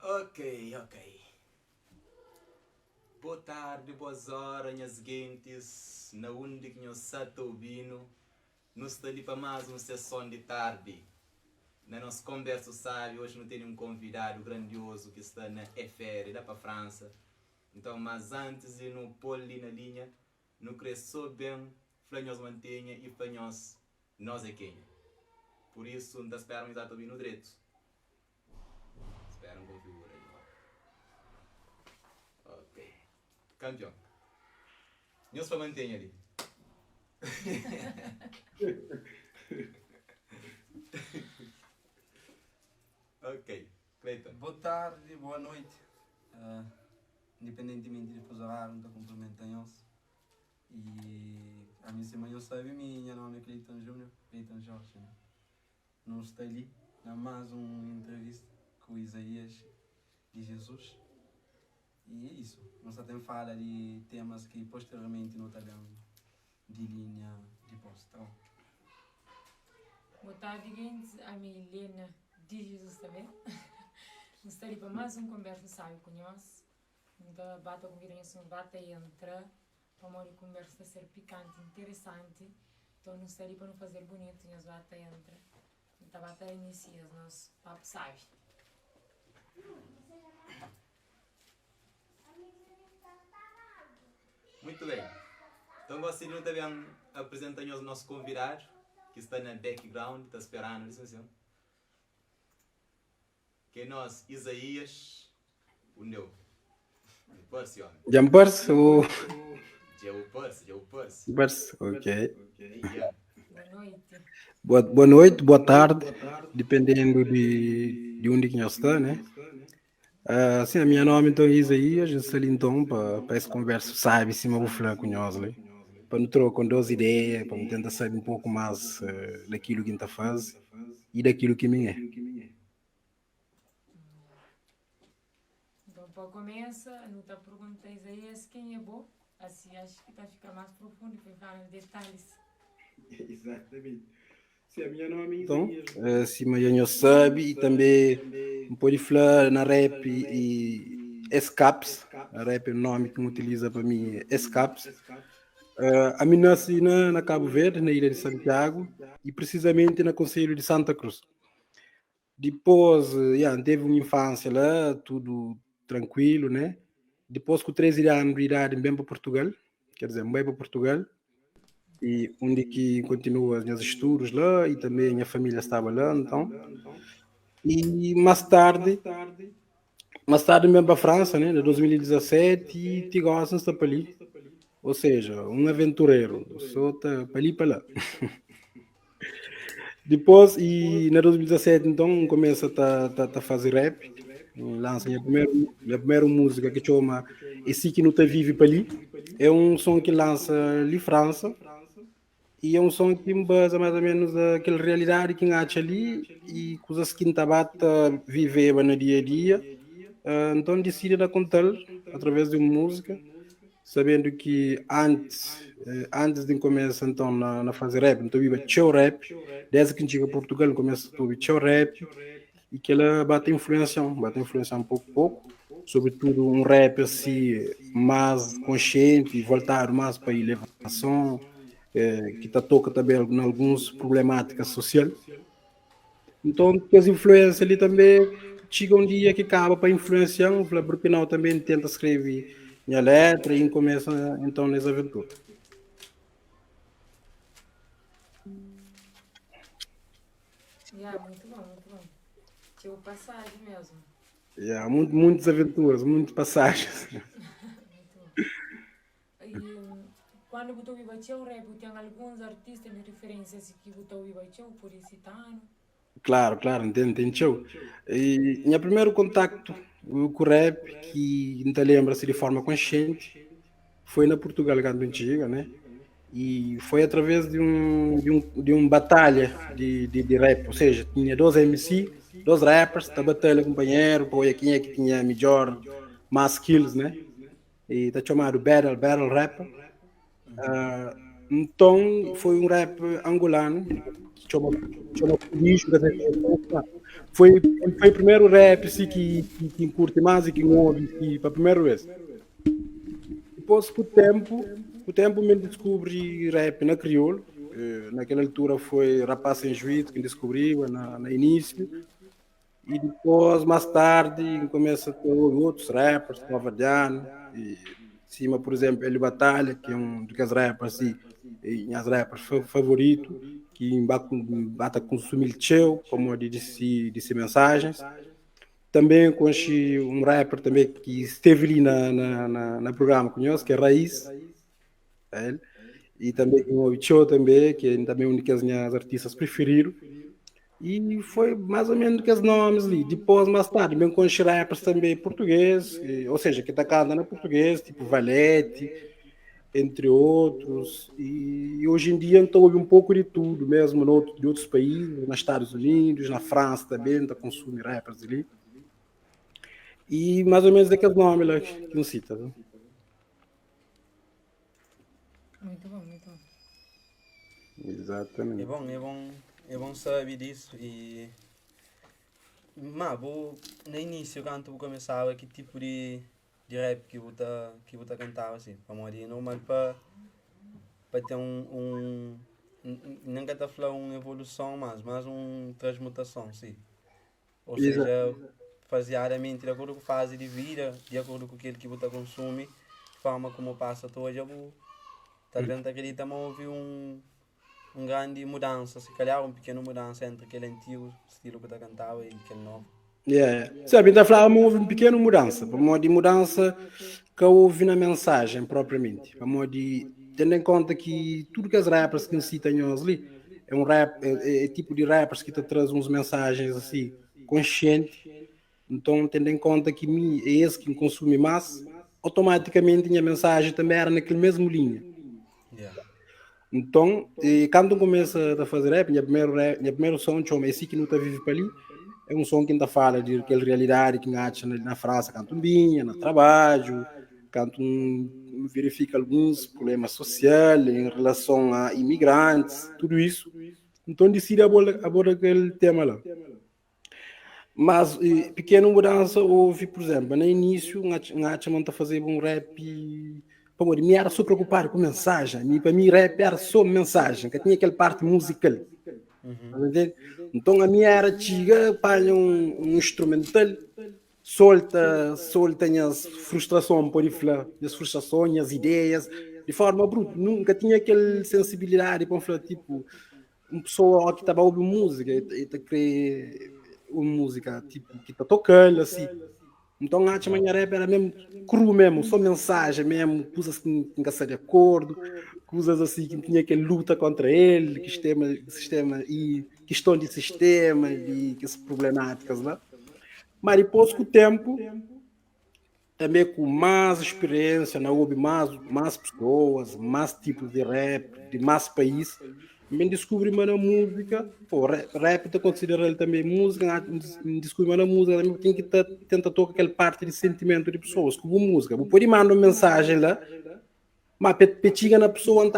Ok, ok. Boa tarde, boas horas, minhas seguintes. Na onde que nós está ouvindo, nós estamos ali para mais uma sessão de tarde. Na nossa conversa, sabe, hoje não tem um convidado grandioso que está na FR, lá para a França. Então, mas antes de não pôr ali na linha, não cresceu bem, para nós mantenha e para nós é quem. Por isso, não esperamos exato ouvir no direito. Espera um configura aí. Ok. Campeão. Nós para mantenha ali. Ok. Cleiton. Boa tarde, boa noite. Independentemente de fuso horário, não cumprimentamos. E a minha semana sabe minha nome é Cleiton Júnior, Cleiton Jorge. Né? Não estou ali, há mais uma entrevista com o Isaías de Jesus. E é isso. Nós também fala de temas que posteriormente não teremos de linha de postão. Boa tarde, gente. A minha Helena de Jesus também. Nós estamos ali para mais uma conversa, sabe, com nós. Então, bata com virem-se bata e entra. Para uma conversa ser picante, interessante. Então, nós estamos ali para não fazer bonito, nós bata e entra. Então, bata inicia o nosso papo, sabe. Muito bem. Então, gostaria também de apresentar o nosso convidado, que está na background, está esperando, licença. Que é nós, Isaías, o meu. Perse, homem. Já me parece? Já o Perse. Parece, ok. Yeah. Boa noite. Boa noite, boa tarde, dependendo de onde que nós está, né? Sim, a minha nome então é Isaías, eu sou ali então para essa conversa, sabe, sim, eu vou falar com nós, né? Para não trocar com duas ideias, para me tentar saber um pouco mais daquilo que a gente faz e daquilo que me é. Então, para começar, não está perguntando Isaías quem é bom. Assim, acho que está a ficar mais profundo e vai falar detalhes. Exatamente. Se a minha nome é então, se a sabe, e também pode falar na rap e Escapes, a rap é o nome que me utiliza para mim, Escapes. A mim nasci na Cabo Verde, na ilha de Santiago, e precisamente na Conselho de Santa Cruz. Depois, teve uma infância lá, tudo tranquilo, né? Depois, com 13 anos de idade, vim para Portugal, quer dizer, vim para Portugal, e onde que continua os meus estudos lá e também a minha família estava lá, então. E mais tarde mesmo para a França, né, em 2017, e Tigosan está para ali. Ou seja, um aventureiro, só está para ali e para lá. Depois, e na 2017, então, começa a fazer rap. Lança minha primeira música que chama Esse que não está vive para ali. É um som que lança ali França. E é um som que me basa mais ou menos aquela realidade que acha ali e coisas que está bata viver no dia a dia. Então decidi da contar através de uma música, sabendo que antes de começar então na fazer rap, então eu teu rap, desde que chega a Portugal começa a ouvir teu rap e que ela bate influência um pouco, sobretudo um rap assim mais consciente, voltado mais para a elevação, que toca também em algumas problemáticas sociais. Então, as influências ali também chega um dia que acaba para influenciar, porque não também tenta escrever minha letra e começa então nessa aventura. Muito bom, muito bom. Tipo passagem mesmo. Muitas aventuras, muitas passagens. Muito bom. E quando você ouve o rap, tem alguns artistas de referência que você ouve por esse ano? Claro, entendeu? E meu primeiro contato com o rap, que não te lembra-se de forma consciente, foi na Portugal, quando antiga, né? E foi através de uma batalha de rap, ou seja, tinha dois MC, dois rappers, da batalha companheiro, para quem é que tinha melhor, mais skills, né? E está chamado Battle Rapper. Então foi um rap angolano, que chama político, foi o primeiro rap assim, que curte mais e que ouve assim, para a primeira vez. Depois, com o tempo me descobri rap na crioulo. Naquela altura foi Rapaz Sem Juízo que descobriu na início. E depois, mais tarde, começa a ter outros rappers, Nova Diana, e cima, por exemplo, Ele Batalha, que é um dos rappers, assim, minhas rappers favorito, que bata consumir teu, como disse mensagens. Também conheci um rapper também que esteve ali na programa, conheço, que é Raiz, é ele. E também o Tio também, que é também um dos meus artistas preferidos. E foi mais ou menos que os nomes ali. Depois, mais tarde, bem conheci rappers também português, ou seja, que está cantando em português, tipo Valete, entre outros. E hoje em dia então houve um pouco de tudo, mesmo de outros países, nos Estados Unidos, na França também, está consumir rappers ali. E mais ou menos daqueles nomes lá que não cita. Né? Muito bom, muito bom. Exatamente. É bom saber disso e... Mas, no início, quando eu começava, que tipo de rap que eu tá cantava, assim, para morrer normal, para ter não quero falar uma evolução, mas uma transmutação, sim. Ou seja, faseadamente, de acordo com a fase de vida, de acordo com aquilo que você consome, de forma como passa hoje, eu talvez acredita, mas houve uma grande mudança, se calhar uma pequena mudança entre aquele antigo estilo que eu cantava e aquele novo. Sabe, então falava houve uma pequena mudança, para modo de mudança que houve na mensagem propriamente, para modo de tendo em conta que tudo que as rappers que citam ali é um rap, é tipo de rappers que te traz uns mensagens assim conscientes, então tendo em conta que é esse que consome mais, automaticamente a mensagem também era naquele mesmo linha. Então, quando eu começo a fazer rap, minha primeiro som chama Esse Que Não Tá Vive Para Ali, é um som que ainda fala de aquela realidade que acha na França, canto um binha, no trabalho, canto verifica alguns problemas sociais em relação a imigrantes, tudo isso. Então decidi abordar aquele tema lá. Mas pequena mudança houve, por exemplo, no início, a manta fazer um rap, para mim era só preocupar com mensagem, para mim rap era só mensagem, que tinha aquela parte musical. Então a minha era chega, palha um instrumental, solta as frustrações, por falar, as frustrações, as ideias, de forma bruta. Nunca tinha aquela sensibilidade para falar, tipo, uma pessoa que estava ouvindo música e está querer uma música tipo que está tocando assim. Então a minha rap era mesmo cru mesmo, só mensagem mesmo, coisas que não se de acordo, coisas assim que tinha que luta contra ele, que sistema e questão de sistema e que essas problemáticas lá. Mas depois com o tempo, também com mais experiência, não houve mais pessoas, mais tipos de rap, de mais países, me descobri mais na música, rap está considerado também música, me descobri mais na música, também tem que tentar tocar aquela parte de sentimento de pessoas, como música, vou pode mandar uma mensagem lá, mas petiga na pessoa não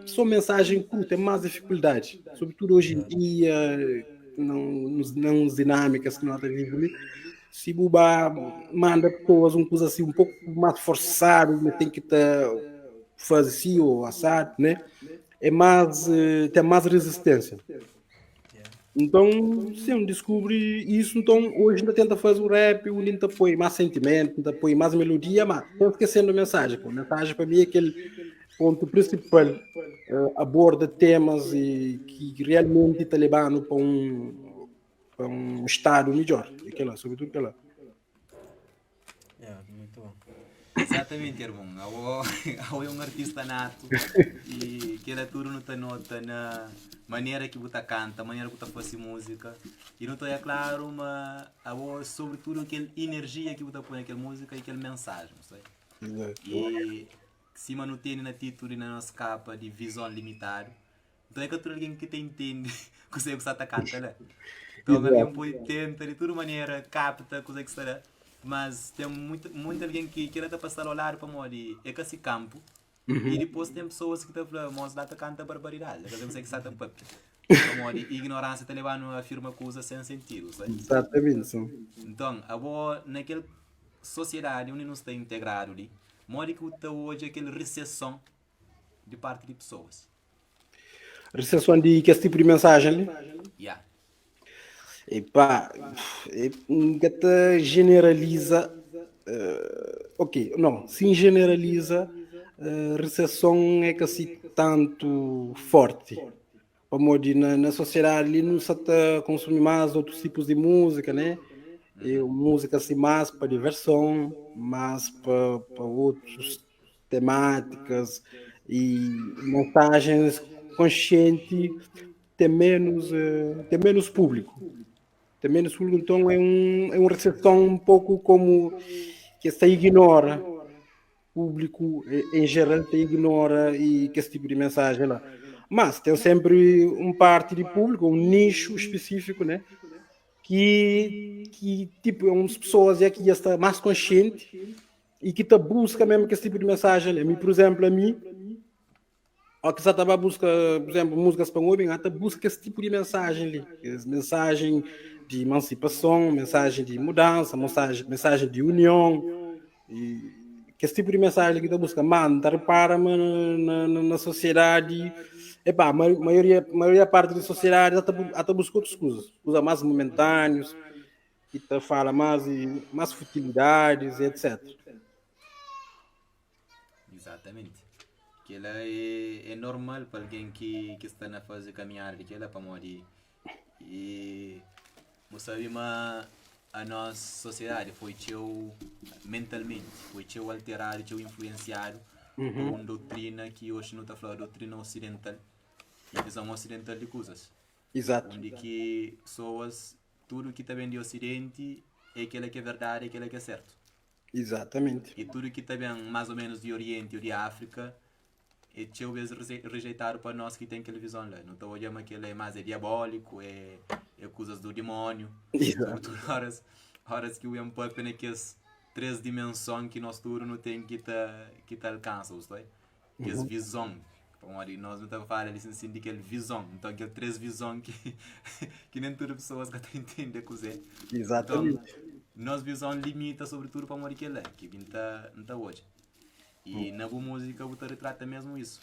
só mensagem curta, tem mais dificuldade, sobretudo hoje em dia, não dinâmicas que nós vivemos. Se Buba manda pessoas uma coisa assim um pouco mais forçado, tem que fazer assim ou assado, né? Tem mais resistência. Então, sim, eu descobri isso, então hoje ainda tenta fazer o rap, onde ainda põe mais sentimento, ainda põe mais melodia, mas não esquecendo a mensagem. A mensagem para mim é aquele ponto principal, aborda temas que realmente está levando para um estado melhor, sobretudo aquela. Muito bom. Exatamente, irmão. Eu é um artista nato e que era tudo não nota na maneira que você canta, maneira que você faz música. E não é claro, mas sobretudo aquela energia que você põe naquela música e aquela mensagem, não sei. E se não tem na título e na nossa capa de visão limitada, então é que alguém que te entende que você está cantando, né? Então alguém pode tentar de toda maneira capta coisa que será. Mas tem muita alguém que quer passar a olhar para mim é que esse campo e depois tem pessoas que estão falando, mas lá canta barbaridade, que não sei que está Como de ignorância te levando a afirma coisas sem sentido, sabe? Exatamente, sim. Então, naquela sociedade onde não está integrado ali, mora que está hoje aquela recessão de parte de pessoas. Recepção de que esse tipo de mensagem ali? Yeah. Epá, que generaliza. Ok, não, se generaliza, recessão é que assim tanto forte. Como de na sociedade ali não se está consumir mais outros tipos de música, né? E música assim mais para diversão, mais para outras temáticas e mensagens conscientes, tem menos público. Tem menos público, então é uma recepção um pouco como que se ignora público em geral te ignora e que esse tipo de mensagem lá. Mas tem sempre um parte de público, um nicho específico, né? Que tipo, é umas pessoas é que já está mais consciente e que te busca mesmo que esse tipo de mensagem ali. A mim, por exemplo, a que já estava a busca, por exemplo, músicas para ouvir, até busca esse tipo de mensagem ali. Mensagem de emancipação, mensagem de mudança, mensagem de união. E que esse tipo de mensagem que tu busca, mano, tá repara na sociedade, epá, a maioria parte da sociedade até busca outras coisas, usa mais momentâneos, e te fala mais futilidades, etc. Exatamente. Que ela é normal para alguém que está na fase de caminhar, que ela para morrer. E você sabe, mas a nossa sociedade foi teu mentalmente, foi teu alterado, teu influenciado por uma doutrina que hoje não está falando doutrina ocidental, e visão ocidental de coisas. Exato. Onde que pessoas, tudo que está bem de ocidente é aquilo que é verdade, é aquilo que é certo. Exatamente. E tudo que está bem mais ou menos de Oriente ou de África é teu vez rejeitado para nós que tem aquela visão lá. Não estou olhando que ele é mais diabólico, é coisas do demônio. Exato. Sobretudo horas que o homem pode ter aquelas três dimensões que nós tudo não tem que te alcança, sabe? Que é visão. Nós não estamos falando assim de aquela visão. Então, aquelas três visões que nem todas as pessoas que entendem cozer. Exatamente. Então, nossa visão limita sobretudo para morrer aquele que não está hoje. E na boa música o retrata mesmo isso.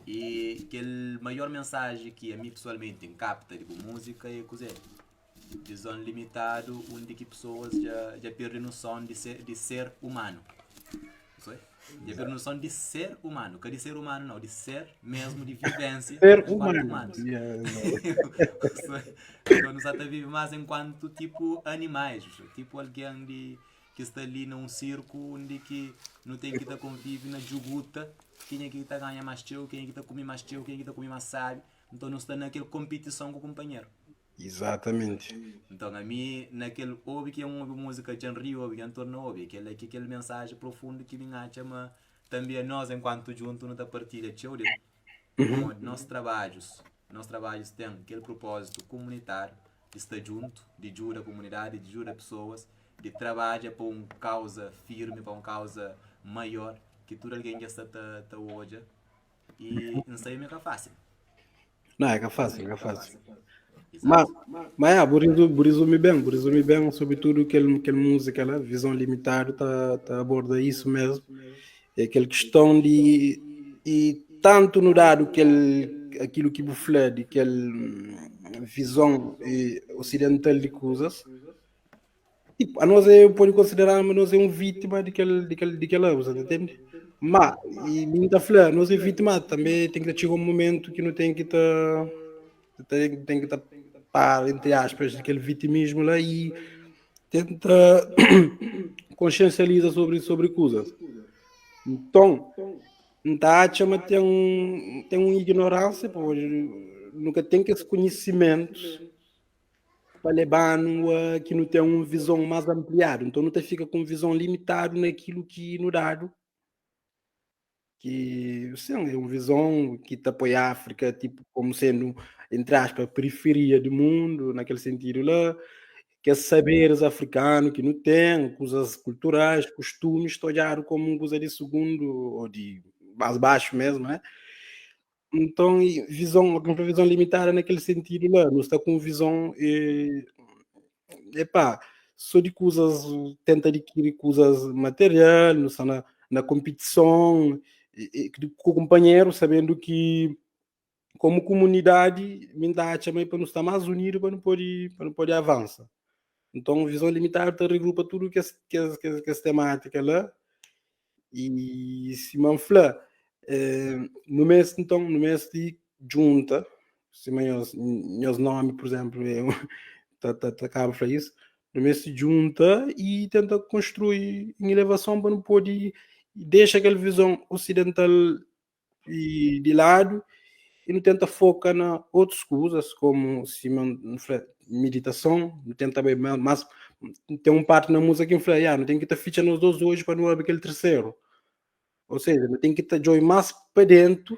E aquele maior mensagem que a mim pessoalmente capta de boa música é cozer. Visão limitado onde que pessoas já perdem noção de ser humano. Isso é? Já perdem noção de ser humano. Que de ser humano não, de ser mesmo, de vivência. Ser enquanto humano. humanos. Yeah. Então, nós até vive mais enquanto tipo animais, tipo alguém que está ali num circo onde que não tem que estar convive na juguta, quem é que está ganha mais teu, quem é que está comer mais teu, quem é que está comer mais sabe, então não está naquela competição com o companheiro. Exatamente. Então a mim, naquele ouve que é uma música de rio, ouve que é em torno ouve, aquele mensagem profundo que me acha, mas também nós enquanto juntos não está partilha teu de nossos trabalhos têm aquele propósito comunitário de estar junto, de ajudar a comunidade, de ajudar pessoas, de trabalhar para uma causa firme, para uma causa maior, que tudo alguém já está hoje. E não sei como é fácil. Não, é que é fácil, é fácil. Exato. Mas por resumir bem, sobretudo aquele música lá, Visão Limitada, tá aborda isso mesmo. É aquela questão de. E tanto no dado aquilo que bufla, de aquela visão ocidental de coisas, tipo, a nós pode considerar que nós é um vítima daquela coisa, entende? Mas, e muita flor, nós é vítima também, tem que chegar um momento que não tem que estar. Tem que estar para, entre aspas, aquele vitimismo lá e tenta consciencializa sobre coisas. Então, a chama tem uma ignorância, pô, nunca tem que esse conhecimento para levar que não tem uma visão mais ampliada. Então, não te fica com visão limitada naquilo que no dado que sim, é uma visão que te apoia a África tipo, como sendo, entre aspas, periferia do mundo, naquele sentido lá, que é saberes africanos que não tem, coisas culturais, costumes, olhar como uma coisa de segundo, ou de mais baixo mesmo, né? Então, visão, com visão limitada naquele sentido lá, não está com visão, epá, só de coisas, tenta adquirir coisas material, não está na competição, com o companheiro, sabendo que como comunidade, me dá também para não estar mais unido, para não poder avançar. Então, visão limitada regrupa tudo que essa temática lá, e se manfla, no mês, então, no mês de junta, se meus nome, por exemplo, acaba para isso, no mês de junta e tenta construir em elevação para não poder, deixa aquela visão ocidental de lado e não tenta focar na outras coisas, como se meditação, não tenta bem, mas tem um parte na música que fala, não tem que estar ficha nos dois hoje para não haver aquele terceiro. Ou seja, não tem que estar joy mais para dentro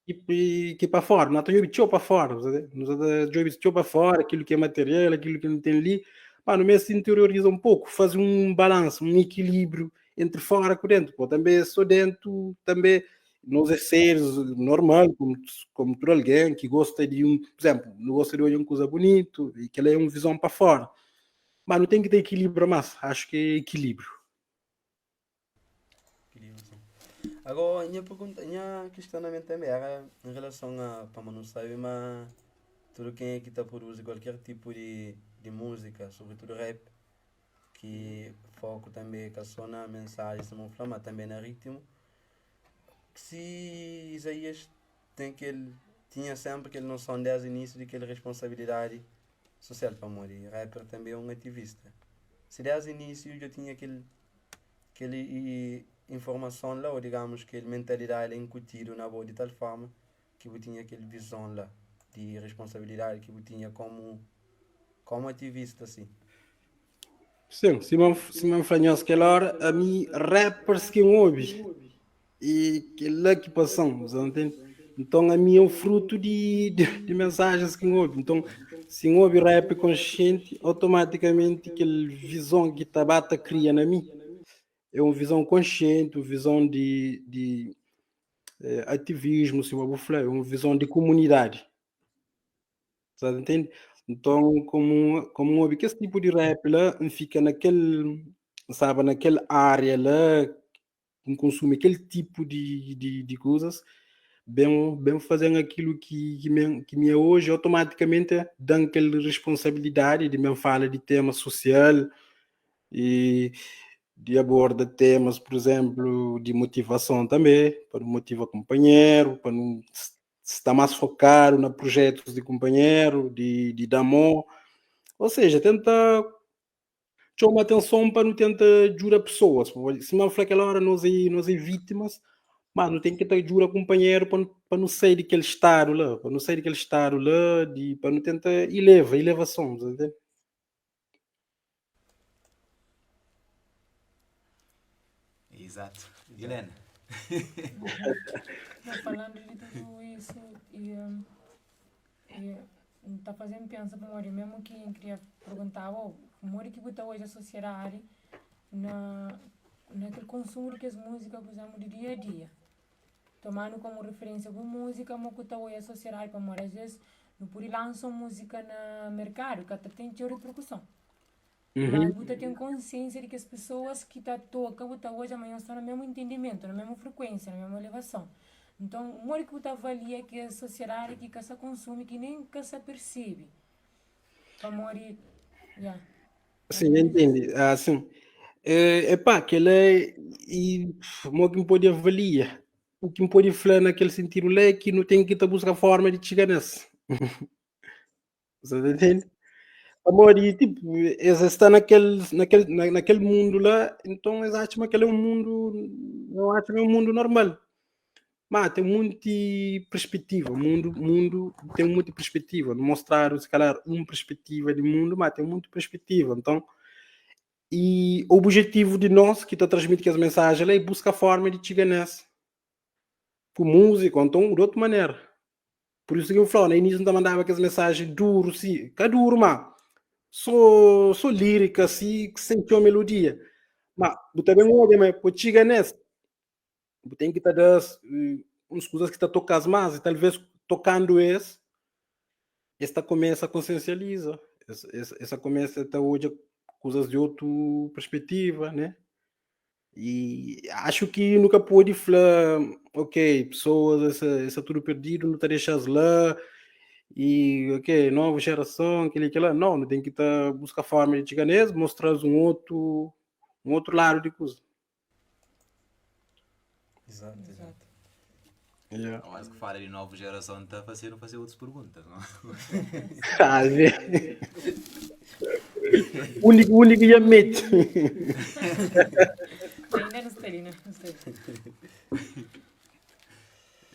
que para fora. Não estou joy para fora, não está joy para fora, aquilo que é material, aquilo que não tem ali. Mas no mês se interioriza um pouco, faz um balanço, um equilíbrio entre fora e dentro. Pô, também só dentro, também nós é seres normal, como todo alguém que gosta de por exemplo, não gosta de olhar uma coisa bonita e que ela é uma visão para fora. Mas não tem que ter equilíbrio, mas acho que é equilíbrio. Agora, minha pergunta, minha questionamento também era em relação a, para não saber, mas tudo quem é que está produz qualquer tipo de música, sobretudo rap, que foco também que só na mensagem, se não flama também na ritmo, se Isaías tinha sempre aquele noção desde o início de aquela responsabilidade social para morrer. Rapper também é um ativista. Se desde o início eu já tinha aquele informação lá, ou digamos que a mentalidade incutido na boa de tal forma que eu tinha aquela visão lá de responsabilidade que eu tinha como ativista, assim. Sim, se me falhas aquela hora, a mim, rappers que ouve e que lá que passamos, entende? Então, a mim é o fruto de mensagens que ouve. Então, se ouve rap consciente, automaticamente aquela visão que Tabata cria na mim é uma visão consciente, uma visão de ativismo, se eu vou falar, é uma visão de comunidade. Sabe, entende? Então, como ouve que esse tipo de rap lá fica sabe, naquela área lá, que consome aquele tipo de coisas, bem fazendo aquilo que me é hoje, automaticamente dá aquela responsabilidade de me falar de tema social e de aborda temas, por exemplo, de motivação também, para não motivar companheiro, para não estar mais focado na projetos de companheiro, de amor. Ou seja, tenta chamar atenção para não tentar jurar pessoas. Se não for aquela hora nós é vítimas, mas não tem que estar jura companheiro para não sair daquele estado lá, para não sair daquele estado lá, para não tentar elevação, entende? Exato. Helena. Não, falando de tudo isso, tá fazendo pensar para Mori, mesmo que eu queria perguntar, Mori que está hoje a sociedade naquele consumo que as músicas que usamos de dia a dia. Tomando como referência a música, mas que está hoje a sociedade para Mori, às vezes, não pode lançar música no mercado, que até tem repercussão. Mas você tem consciência de que as pessoas que tocam hoje amanhã estão no mesmo entendimento, na mesma frequência, na mesma elevação. Então, o modo que você avalia que a sociedade que se consome, que nem que se percebe. Para morrer, já. Sim, entende. Assim, epá, aquele é. E o que pode avaliar. O que pode falar naquele sentido é que não tem que estar buscar forma de chegar nesse. Você entende? Amor, e tipo, eles estão naquele mundo lá, então eles acham que aquele é um mundo, não acham que é um mundo normal. Mas tem muita perspectiva, o mundo tem muita perspectiva. Não mostrar, se calhar, uma perspectiva de mundo, mas tem muita perspectiva. Então, e o objetivo de nós, que está transmitindo as mensagens, é buscar forma de chegar nessa. Com música, ou então de outra maneira. Por isso que eu falo, no início não mandava aquelas mensagens duras, sim, que é duro, mas sou lírica, assim, que sentiu a melodia. Mas, tu também ouve, mas pode chegar nessa. Tu tem que estar uns coisas que está tocando mais, e talvez tocando esse, esta começa a consciencializa, essa começa a hoje coisas de outra perspectiva, né? E acho que nunca pode falar, ok, pessoas, essa tudo perdido, não te deixas lá, e ok, nova geração, aquele lá, não tem que estar buscar forma de chiganês, mostrar um outro lado de coisa. Exato, exato. Exato. Yeah. Eu acho que fala de nova geração, está fazendo fazer outras perguntas, não? Ah, vê. único ia meter. Ainda não está ali, né? Não sei.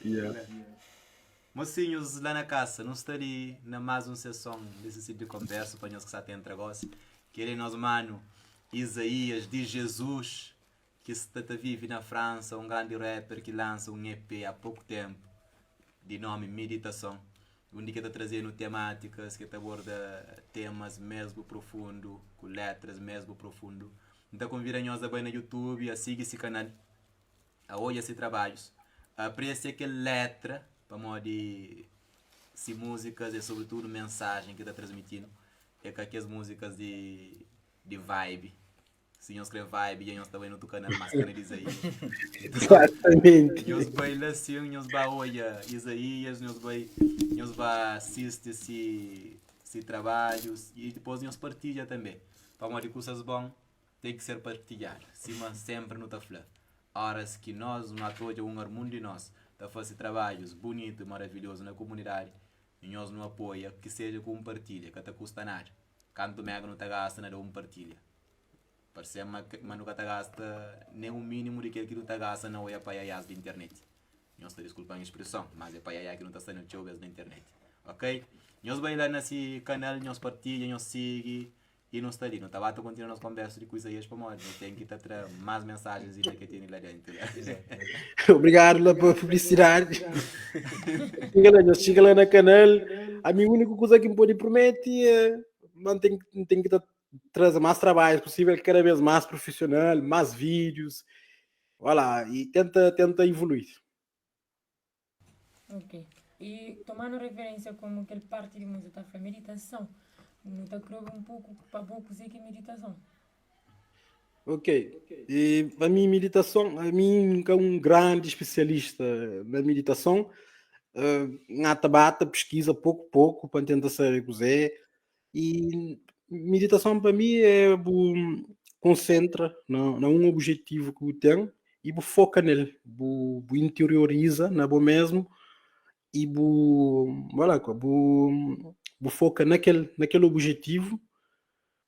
Yeah. Mocinhos lá na casa, não estaria na mais uma sessão desse tipo de conversa para nós que está tendo negócio. Querem nós, mano, Isaías de Jesus, que está vive na França, um grande rapper que lança um EP há pouco tempo, de nome Meditação, onde que está trazendo temáticas que aborda temas mesmo profundo, com letras mesmo profundo. Então convida nós a ver no YouTube, a seguir esse canal, a olhar esses trabalhos, a apreciar que letra, para modo de se músicas e sobretudo mensagem que está transmitindo, é que as músicas de vibe. Se nós escrever vibe, e nós também no teu canal, mas canal de Isaías. Exatamente. Nós vai lá assim, nós vai olhar Isaías, nós vai assistir esse trabalhos e depois nós partilha também. Para uma de coisas bom, tem que ser partilhado. Cima sempre não está falando. Horas que nós, uma toda, um mundo de nós, está fazendo trabalhos bonitos e maravilhosos na comunidade, e nós não apoia, que seja com partilha, que até custa nada. Canto mega não está gasta nada, partilha. Parece mas nunca te gasta nem o mínimo daquilo que tu te gasta não é para iaiás da internet. Não estou desculpando a expressão, mas é para iaiá que não está sendo show na internet. Ok? Nós vamos lá nesse canal, nós partilha, nós siga e não está ali. Não está lá, continuar nossa conversa de coisas para morrer. Não tem que estar mais mensagens e que tem lá dentro. Obrigado lá pela publicidade. Chega lá no canal. A minha única coisa que me pode prometer é tem que trazer mais trabalhos possível, cada vez mais profissional, mais vídeos, olha, e tenta evoluir. Ok. E tomando referência como aquele parte de música foi meditação, muito acroba um pouco para pouco sei que é meditação. Ok. E a minha meditação, a mim é um grande especialista na meditação. Ngata bata, pesquisa pouco a pouco para tentar saber o que é. E meditação para mim é concentra na um objetivo que eu tenho e foca nele, interioriza na bo mesmo e voilà, foca naquele objetivo,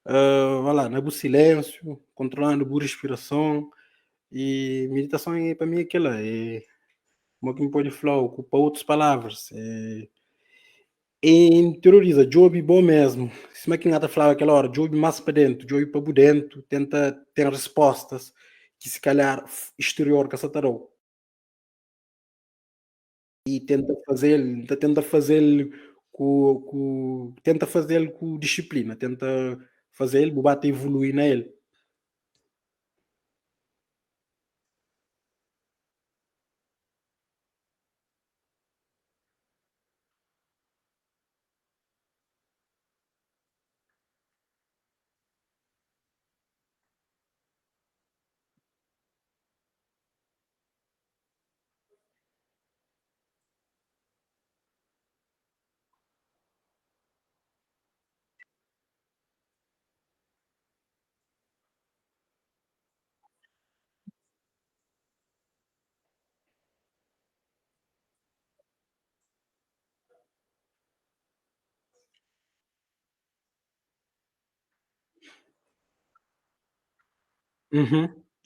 voilà, na silêncio, controlando a respiração. E meditação para mim é aquela, como que me pode falar, ocupa outras palavras, interioriza, job bom mesmo. Se uma quinhata falava aquela hora, job mais para dentro, job para dentro, tenta ter respostas que se calhar exterior que tarou. E tenta fazer com disciplina, tenta fazer ele, bate evoluir na ele.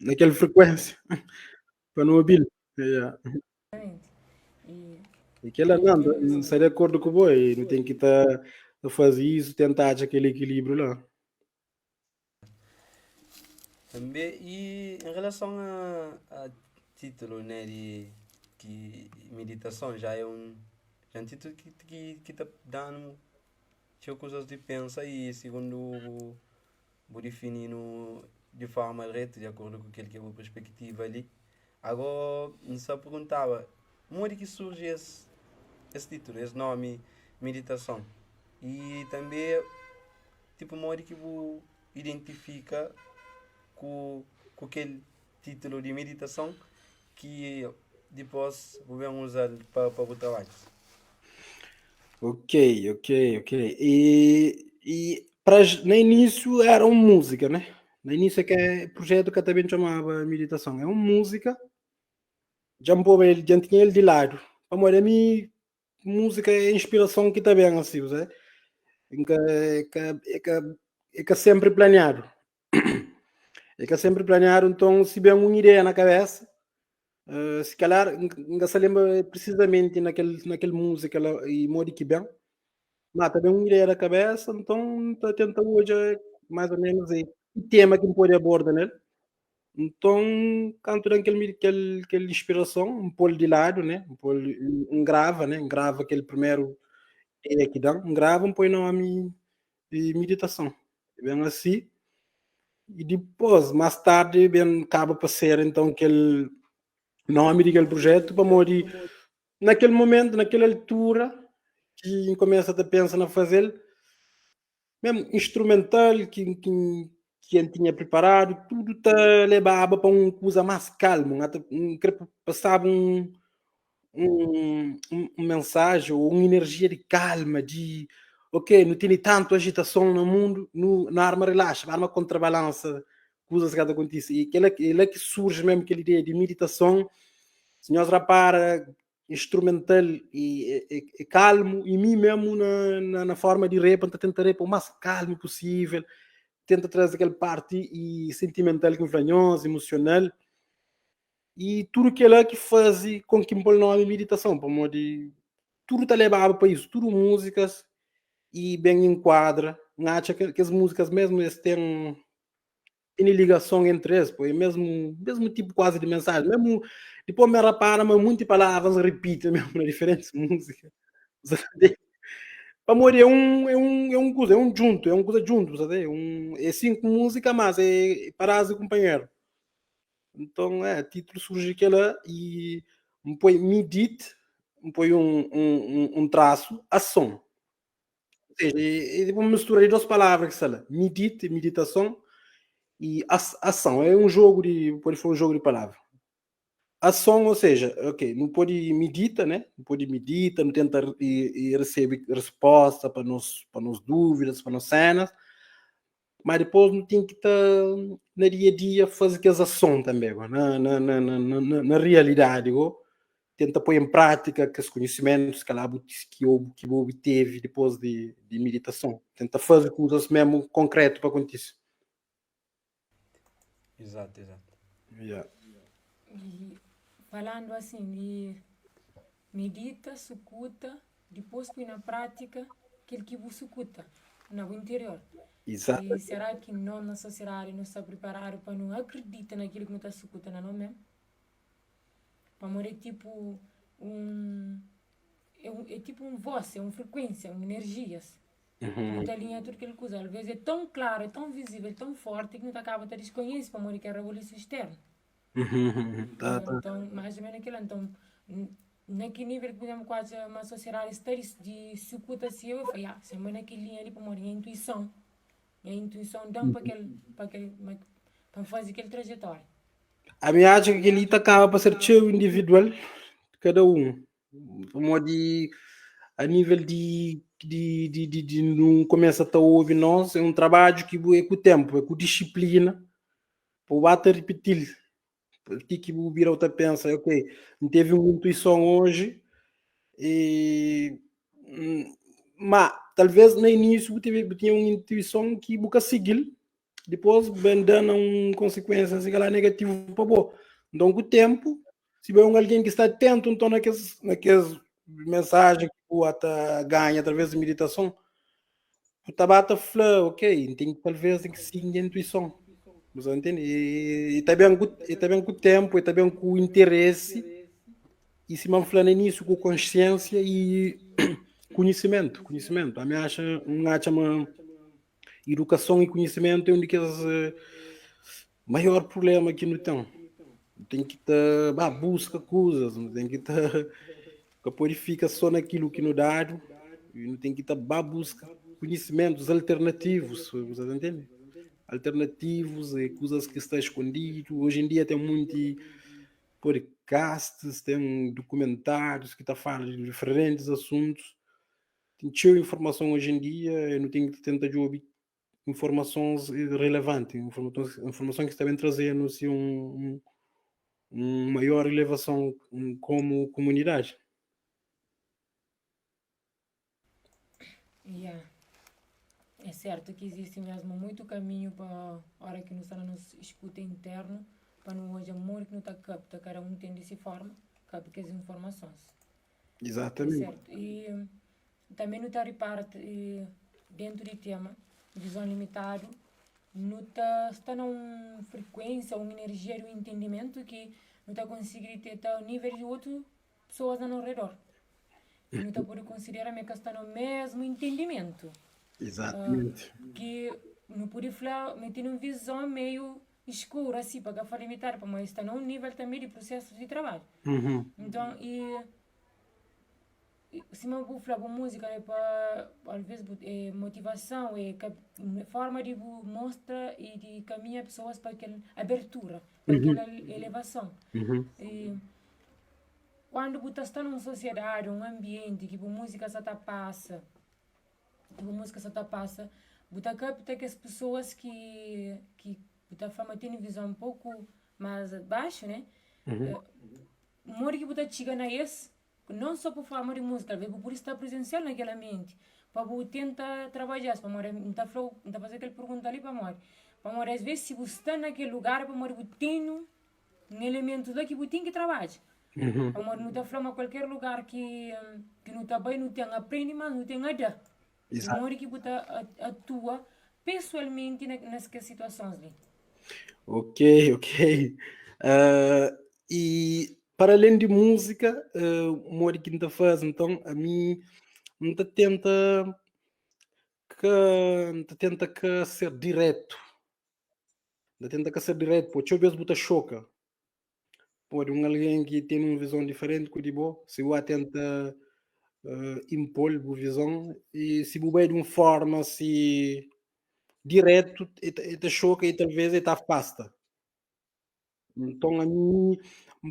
Naquela frequência, para não ouvir. Yeah. Exatamente. E E que ela não sai de acordo com o boi, não tem que estar a fazer isso, tentar achar aquele equilíbrio lá. Também, e em relação a título, né, de que meditação já é um título que tá dando tinha coisas de pensar e segundo vou definindo de forma reta, de acordo com aquele que é a perspectiva ali. Agora, me só perguntava, onde que surge esse título, esse nome, meditação. E também, tipo, onde que você identifica com aquele título de meditação que depois vamos usar para o trabalho. Ok. E no início era uma música, né? No início é que é projeto que eu também chamava meditação. É uma música, já me pôr ele, já tinha ele de lado. Para mim, música é inspiração que também assim, sabe? É que é sempre planeado. É que é sempre planeado, então se bem uma ideia na cabeça, se calhar ainda se lembra precisamente naquele música lá, e modo que bem. Mas também uma ideia na cabeça, então está tentando hoje mais ou menos aí. O tema que me pode abordar, né? Então, canto aquela inspiração, um pouco de lado, né? Um pouco, grava, né? Grava aquele primeiro ideia que dá, grava, põe nome de meditação. Bem assim. E depois, mais tarde, bem, acaba por ser então aquele nome daquele projeto para morrer naquele momento, naquela altura, que começa a pensar na fazer, mesmo instrumental que ele tinha preparado, tudo te levava para uma coisa mais calma, passava uma mensagem ou uma energia de calma, de ok, não tem tanto agitação no mundo, na arma relaxa, a arma contrabalança coisas que acontecem. E aquele é que surge mesmo aquela ideia de meditação, se nós repara, instrumental e calmo, e mim mesmo na forma de rap, tentar rap o mais calmo possível, tenta trazer aquela parte e sentimental, influenhosa, emocional, e tudo aquilo é que faz com que me põe nome meditação, para modo de tudo está levado para isso, tudo músicas e bem enquadra, acha que as músicas mesmo eles têm ligação entre eles, pô, é mesmo tipo quase de mensagem, mesmo depois me repara, mas muitas palavras repetem mesmo nas diferentes músicas. Para morrer é um coisa junto, sabe? É cinco músicas, mas é para as companheiro. Então, título surge aquela e me põe medite, me põe um traço, ação. Ou seja, vamos misturar duas palavras, que são medite, meditação, e ação. É um jogo pode ser um jogo de palavras. Ação, ou seja, ok, não pode medita, né? Não pode medita, não tenta e recebe resposta para nos dúvidas, para nos cenas, mas depois não tem que estar no dia a dia fazer aquelas ações também, na realidade, tenta pôr em prática aqueles conhecimentos que eu obteve depois de meditação, tenta fazer coisas mesmo concretas para acontecer. Exato. Yeah. E falando assim de medita, sucuta, depois põe na prática aquilo que você sucuta no interior. Exato. E será que não na sociedade não está preparado para não acreditar naquilo que não está sucuta não mesmo? Para morrer tipo é tipo um voz, é uma frequência, uma energia. Não está alinhado tudo aquilo coisa. Às vezes é tão claro, é tão visível, é tão forte que não acaba de desconhecer para morrer que é a revolução externa. Então, mais ou menos aquilo. Então, naquele nível que podemos quase uma sociedade estar de sucuta se eu falei, semana naquele linha ali para morrer, a intuição. E a intuição dá para fazer aquele trajetório. A minha acha que ele acaba para ser seu individual, cada um. Como de a nível de não começa a ouvir nós, é um trabalho que é com o tempo, é com disciplina, para bater repetir. Porque que o vira outra pensa, ok, não teve uma intuição hoje, mas talvez no início tinha uma intuição que nunca seguiu, depois vem dando consequências negativas para boa. Então, com o tempo, se vê alguém que está atento então naquelas mensagens que o até ganha através da meditação, o tabata fala, ok, talvez tem que seguir a intuição. Você entende? E também com o tempo, e também com o interesse, e se manflando nisso com consciência e conhecimento. A minha acha uma educação e conhecimento é um daqueles maior problema que não tem. tem que estar busca coisas, não tem que estar que purifica só naquilo que nos dado, e não tem que estar busca conhecimentos alternativos, você entende? Alternativos e coisas que está escondido. Hoje em dia tem muito podcasts, tem documentários que está falando de diferentes assuntos. Tem cheio informação hoje em dia, eu não tenho que tentar de ouvir informações relevantes, informações que também trazem assim, maior elevação como comunidade. Yeah. É certo que existe mesmo muito caminho para a hora que nós nos escuta interno, para não hoje amor que não está capta, cada um tem dessa forma, capta as informações. É Exatamente. certo. E também não está reparte dentro do tema, visão limitado, não está numa frequência, uma energia, um entendimento que não está conseguindo ter o nível de outras pessoas ao redor. E não está por considerar que está no mesmo entendimento. Exatamente. Que não pode falar, mas tem uma visão meio escura, assim, para falar limitar, mas está num nível também de processo de trabalho. Então, se eu vou falar com música, é para, às vezes, motivação, é forma de mostrar e de caminhar pessoas para aquela abertura, para aquela elevação. E, quando você está numa sociedade, um ambiente que a música só passa, você capta que as pessoas que você fama têm visão um pouco mais baixa, né? Mori que você chega na esse, não só por falar de música, mas por estar presencial naquele ambiente, para você tentar trabalhar, para mori, não fazer aquela pergunta ali para mori, às vezes se você está naquele lugar, para mori, você tem um elemento lá que você tem que trabalhar. Para não está falando qualquer lugar que não está bem, não tem aprende, mas não tem nada. Mori que você atua pessoalmente nessas situações ali. Ok. E para além de música, o Mori que ainda faz, então a mim ainda tenta que ser direto. Ainda tenta que ser direto, pô. Deixa eu ver se você choca. Pode alguém que tem uma visão diferente que digo, se eu tenta impor a visão e se o de uma forma assim direto, ele choca e talvez ele afasta. Então a mim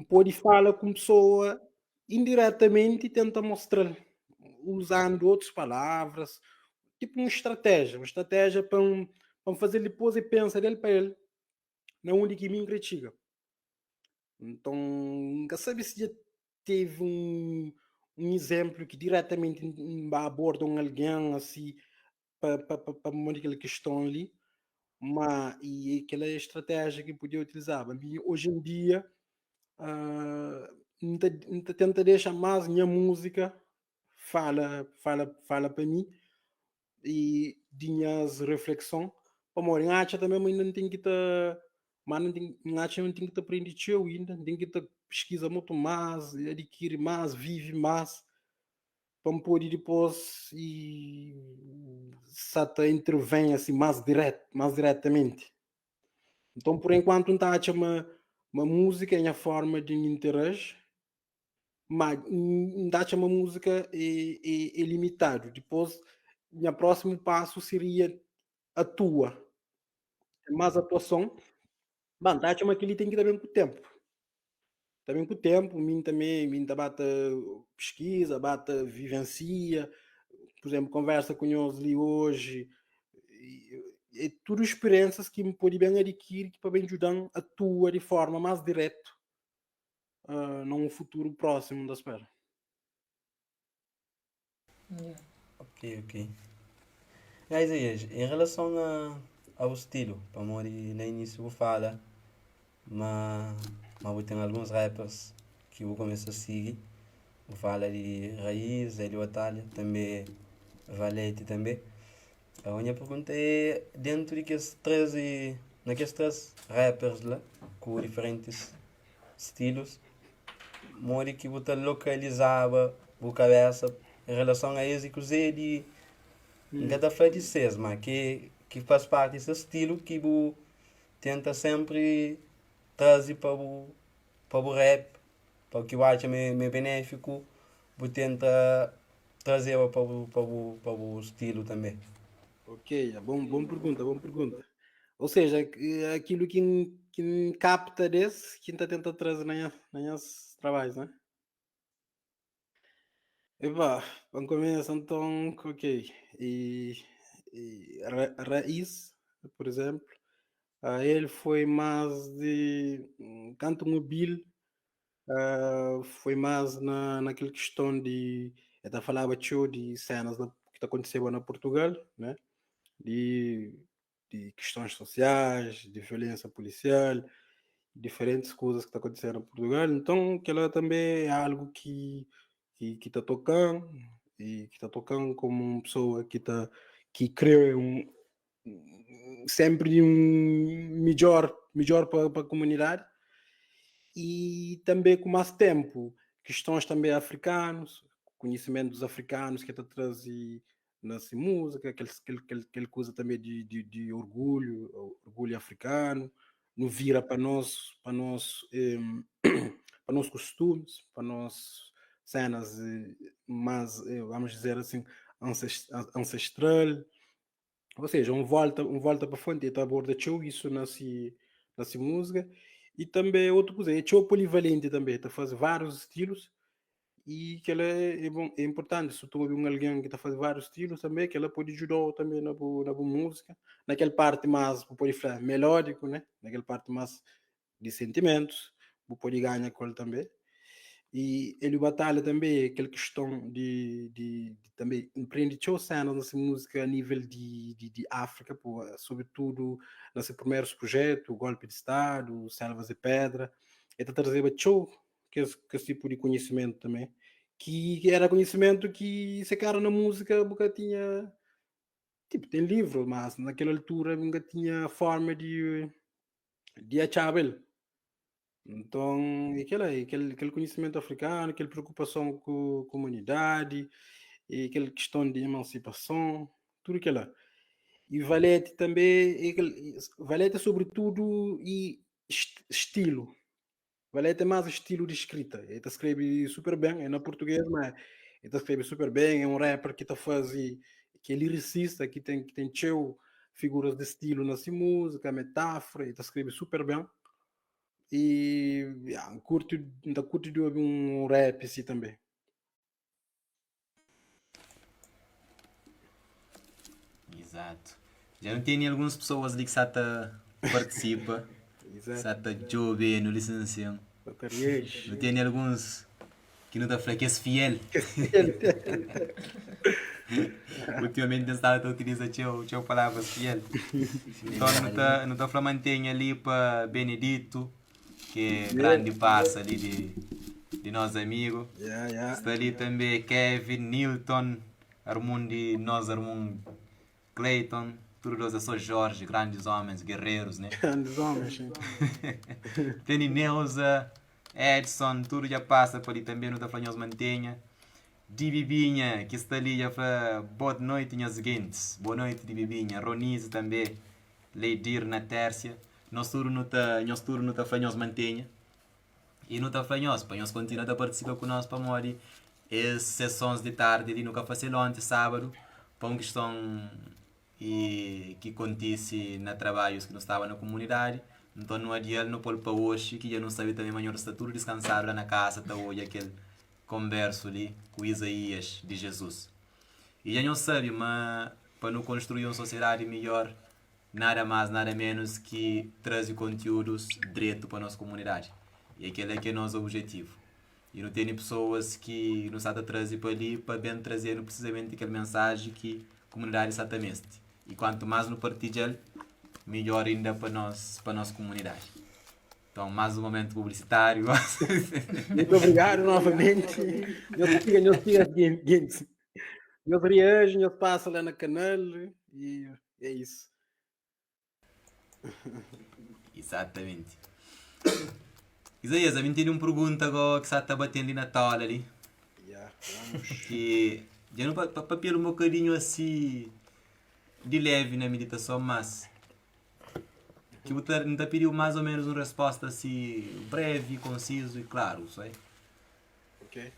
pode falar com pessoa indiretamente e tenta mostrar usando outras palavras, tipo uma estratégia para fazer depois e pensar dele para ele, não onde que me critica. Então, nunca sabe se já teve um exemplo que diretamente aborda alguém assim para aquela questão ali, mas e aquela estratégia que podia utilizar. Mas hoje em dia, não tenta deixar mais minha música fala para mim e minhas reflexões. Amor, em arte também ainda não tem que estar, mas não tem, em arte não tem que estar aprendendo ainda, tem que estar pesquisa muito mais, adquirir mais, vive mais, para poder depois e Sata intervém assim mais diretamente. Então, por enquanto, não está a uma música em a forma de interagir, mas não está a uma música é limitado. Depois, o próximo passo seria a tua, mais atuação. Bom, tá, chama que ele tem que ir também com o tempo. Também com o tempo, mim também, mim tá bata pesquisa, bata vivencia, por exemplo, conversa com eles ali hoje, é tudo experiências que me pode bem adquirir que para bem ajudar a tua de forma mais direta, num futuro próximo da espera. Yeah. Ok. Isaías, em relação ao estilo, para morrer no início eu falo, mas eu tenho alguns rappers que eu começo a seguir. Eu falo de Raiz, Hélio Batalha, também Valete também. A minha pergunta é, dentro naqueles três rappers lá, com diferentes estilos, mori que você localizava a cabeça em relação a esse que você de cada fala de sesma, que faz parte desse estilo que você tenta sempre trazer para o para o rap, para o que eu acho é benéfico, vou tentar trazer para o estilo também. Ok, bom pergunta, bom pergunta. Ou seja, aquilo que capta desse, que está tentando trazer nas trabalhos, né? Epá, vamos começar então, ok. Raiz, por exemplo, ele foi mais de canto mobile, foi mais naquela questão de. Eu falava de cenas que está acontecendo na Portugal, né? de, de questões sociais, de violência policial, diferentes coisas que estão acontecendo em Portugal. Então, que ela também é algo que está tocando e que está tocando como uma pessoa que cria sempre melhor para a comunidade e também com mais tempo, questões também africanos, conhecimento dos africanos que está trazer nessa música, aquele coisa também de orgulho africano, não vira para nós costumes, para nós cenas mais, vamos dizer assim, ancestral, ou seja, um volta para frente, e aborda show isso nessa música. E também outra coisa, é show polivalente também, está faz vários estilos e que ela é bom, é importante, se tu ouvir alguém que está fazendo vários estilos também, que ela pode ajudar também na boa música, naquela parte mais, pode falar, melódico, né? Naquela parte mais de sentimentos, pode ganhar com ele também. E ele batalha também aquela questão de também empreende cenas nessa música a nível de África, pô, sobretudo nesse primeiros projetos, o Golpe de Estado, Selvas de Pedra, e está trazendo show que esse tipo de conhecimento também, que era conhecimento que esse cara na música nunca tinha, tipo, tem livro, mas naquela altura nunca tinha forma de achar ele. Então, aquele conhecimento africano, aquela preocupação com a comunidade, e aquela questão de emancipação, tudo aquilo lá. E Valete também, Valete sobretudo e estilo. Valete é mais estilo de escrita. Ele escreve super bem, é na português, mas ele escreve super bem, é um rapper que está fazendo, que é lyricista, que tem cheio figuras de estilo nessa música, metáfora, ele escreve super bem. E ainda curto de ouvir um rap assim também. Exato. Já não tem algumas pessoas ali que sata participa, Exato. sata jovem no licenciam. Batarias. Não tem alguns que não está fraqueza fiel. Ultimamente não está a utilizar teu palavras fiel. Então não está a manter ali para Benedito, que é grande parça ali de nós amigos. Está ali também Kevin, Newton, Armundi, nós Armund, Clayton, todos os são Jorge, grandes homens, guerreiros, né? Grandes homens, sim. Tem Neuza, Edson, tudo já passa por ali também, não está falando os mantenha. De Bibinha, que está ali já fala boa noite, minhas seguintes. Boa noite, de Bibinha. Ronise também, Leidir na Tércia. Nosso turno não está falando os mantenha. E não está falando, para nós continuar a participar com nós para morrer. As sessões de tarde, ali no Café Celonte, sábado, para uma questão que acontece na trabalhos que não estava na comunidade. Então não adianta não pôr para hoje, que já não sabe também amanhã está tudo descansado lá na casa, está hoje aquele converso ali com Isaías de Jesus. E já não sabe, mas para não construir uma sociedade melhor, nada mais, nada menos que trazer conteúdos direto para a nossa comunidade. E aquele é que é o nosso objetivo. E não tem pessoas que nos está a trazer para ali para bem trazer precisamente aquela mensagem que a comunidade está a mestre. E quanto mais no partilhar, melhor ainda para a nossa comunidade. Então, mais um momento publicitário. Muito obrigado novamente. Eu siga seguinte. Eu reajo, eu passo lá na canal e é isso. Exatamente. Isaías, a mim tem uma pergunta agora que está batendo ali na tela ali. Vamos. Que já não papel um bocadinho assim de leve na meditação, mas que você pediu mais ou menos uma resposta assim breve, conciso e claro, sei? Ok.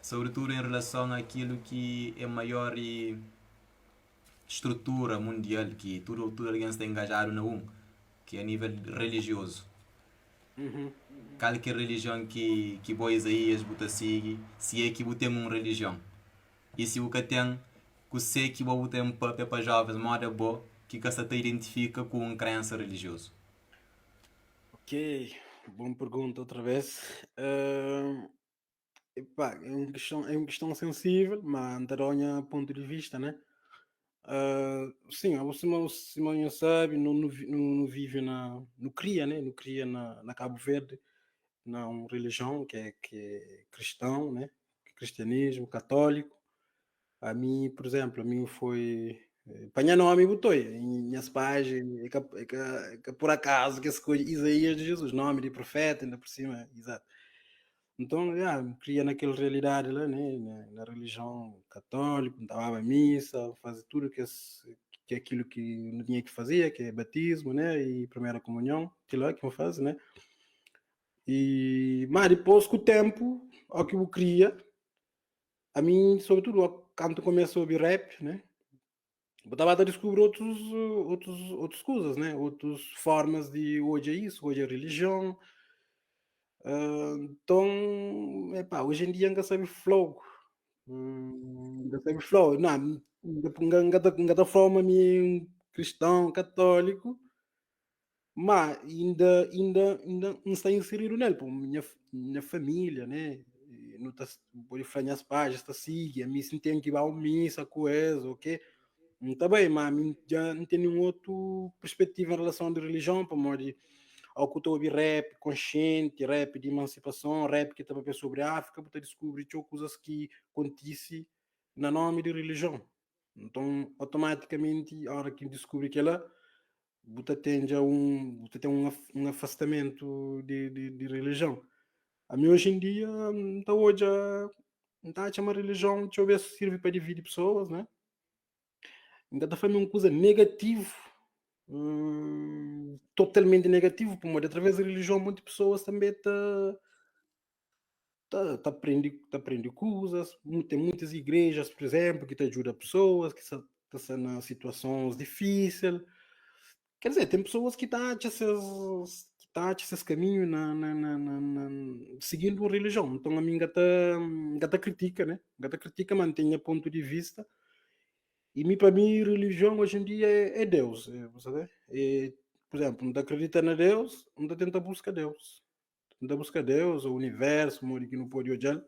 Sobretudo em relação àquilo que é maior estrutura mundial, que tudo alguém está engajado na que é a nível religioso. Qualquer religião que Boa Isaías buta sigue, se é que você tem uma religião. E se o que tem, que sei que você tem um papel para jovens, moda boa, que você te identifica com uma crença religiosa. Ok, boa pergunta outra vez. Epá, é uma questão sensível, mas antaronha ponto de vista, né? Sim, o Simão sabe, não vive não cria, né? Não cria na Cabo Verde, na uma religião que é cristão, né? Cristianismo, católico. A mim, por exemplo, a mim foi. Panha não me botou em minhas páginas, é que por acaso que escolhi Isaías de Jesus, nome de profeta, ainda por cima, exato. Então, cria naquela realidade lá, né, na religião católica, estava à missa, fazer tudo que é aquilo que não tinha que fazer, que é batismo, né, e primeira comunhão, aquilo lá que eu faço, né. Mas depois, com o tempo, ao que eu cria, a mim, sobretudo, quando começo a ouvir rap, né, eu estava a descobrir outras coisas, né, outras formas de hoje é isso, hoje é religião. Então, epá, hoje em dia ainda sabe flow. Ainda sabe flow. Não, ainda forma me cristão, católico, mas ainda não está inserido nele. Pô, minha família, né? Não está, pode falar as páginas, está seguindo, a mim se tem que ir a missa, coisa, ok? Não está bem, mas a mim já não tem nenhuma outra perspectiva em relação à religião, para modo ao que eu ouvir rap consciente, rap de emancipação, rap que também sobre a África, para descobrir coisas que acontecem na nome de religião. Então, automaticamente, a hora que descobre que ela, você tem um afastamento de religião. A mim hoje em dia, então hoje, não está a chamar religião, deixa eu ver se serve para dividir pessoas, né? Ainda está fazendo uma coisa negativa, totalmente negativo, porque através da religião muitas pessoas também aprende coisas, tem muitas igrejas, por exemplo, que te ajudam pessoas que estão em situações difíceis. Quer dizer, tem pessoas que estão esses caminhos seguindo a religião. Então a mim gata critica, né? Gata critica, mantém ponto de vista. E para mim, religião hoje em dia é Deus, sabe? Por exemplo, não acredita na Deus, não tenta buscar Deus. Tenta buscar Deus, o universo, o que não pode olhar.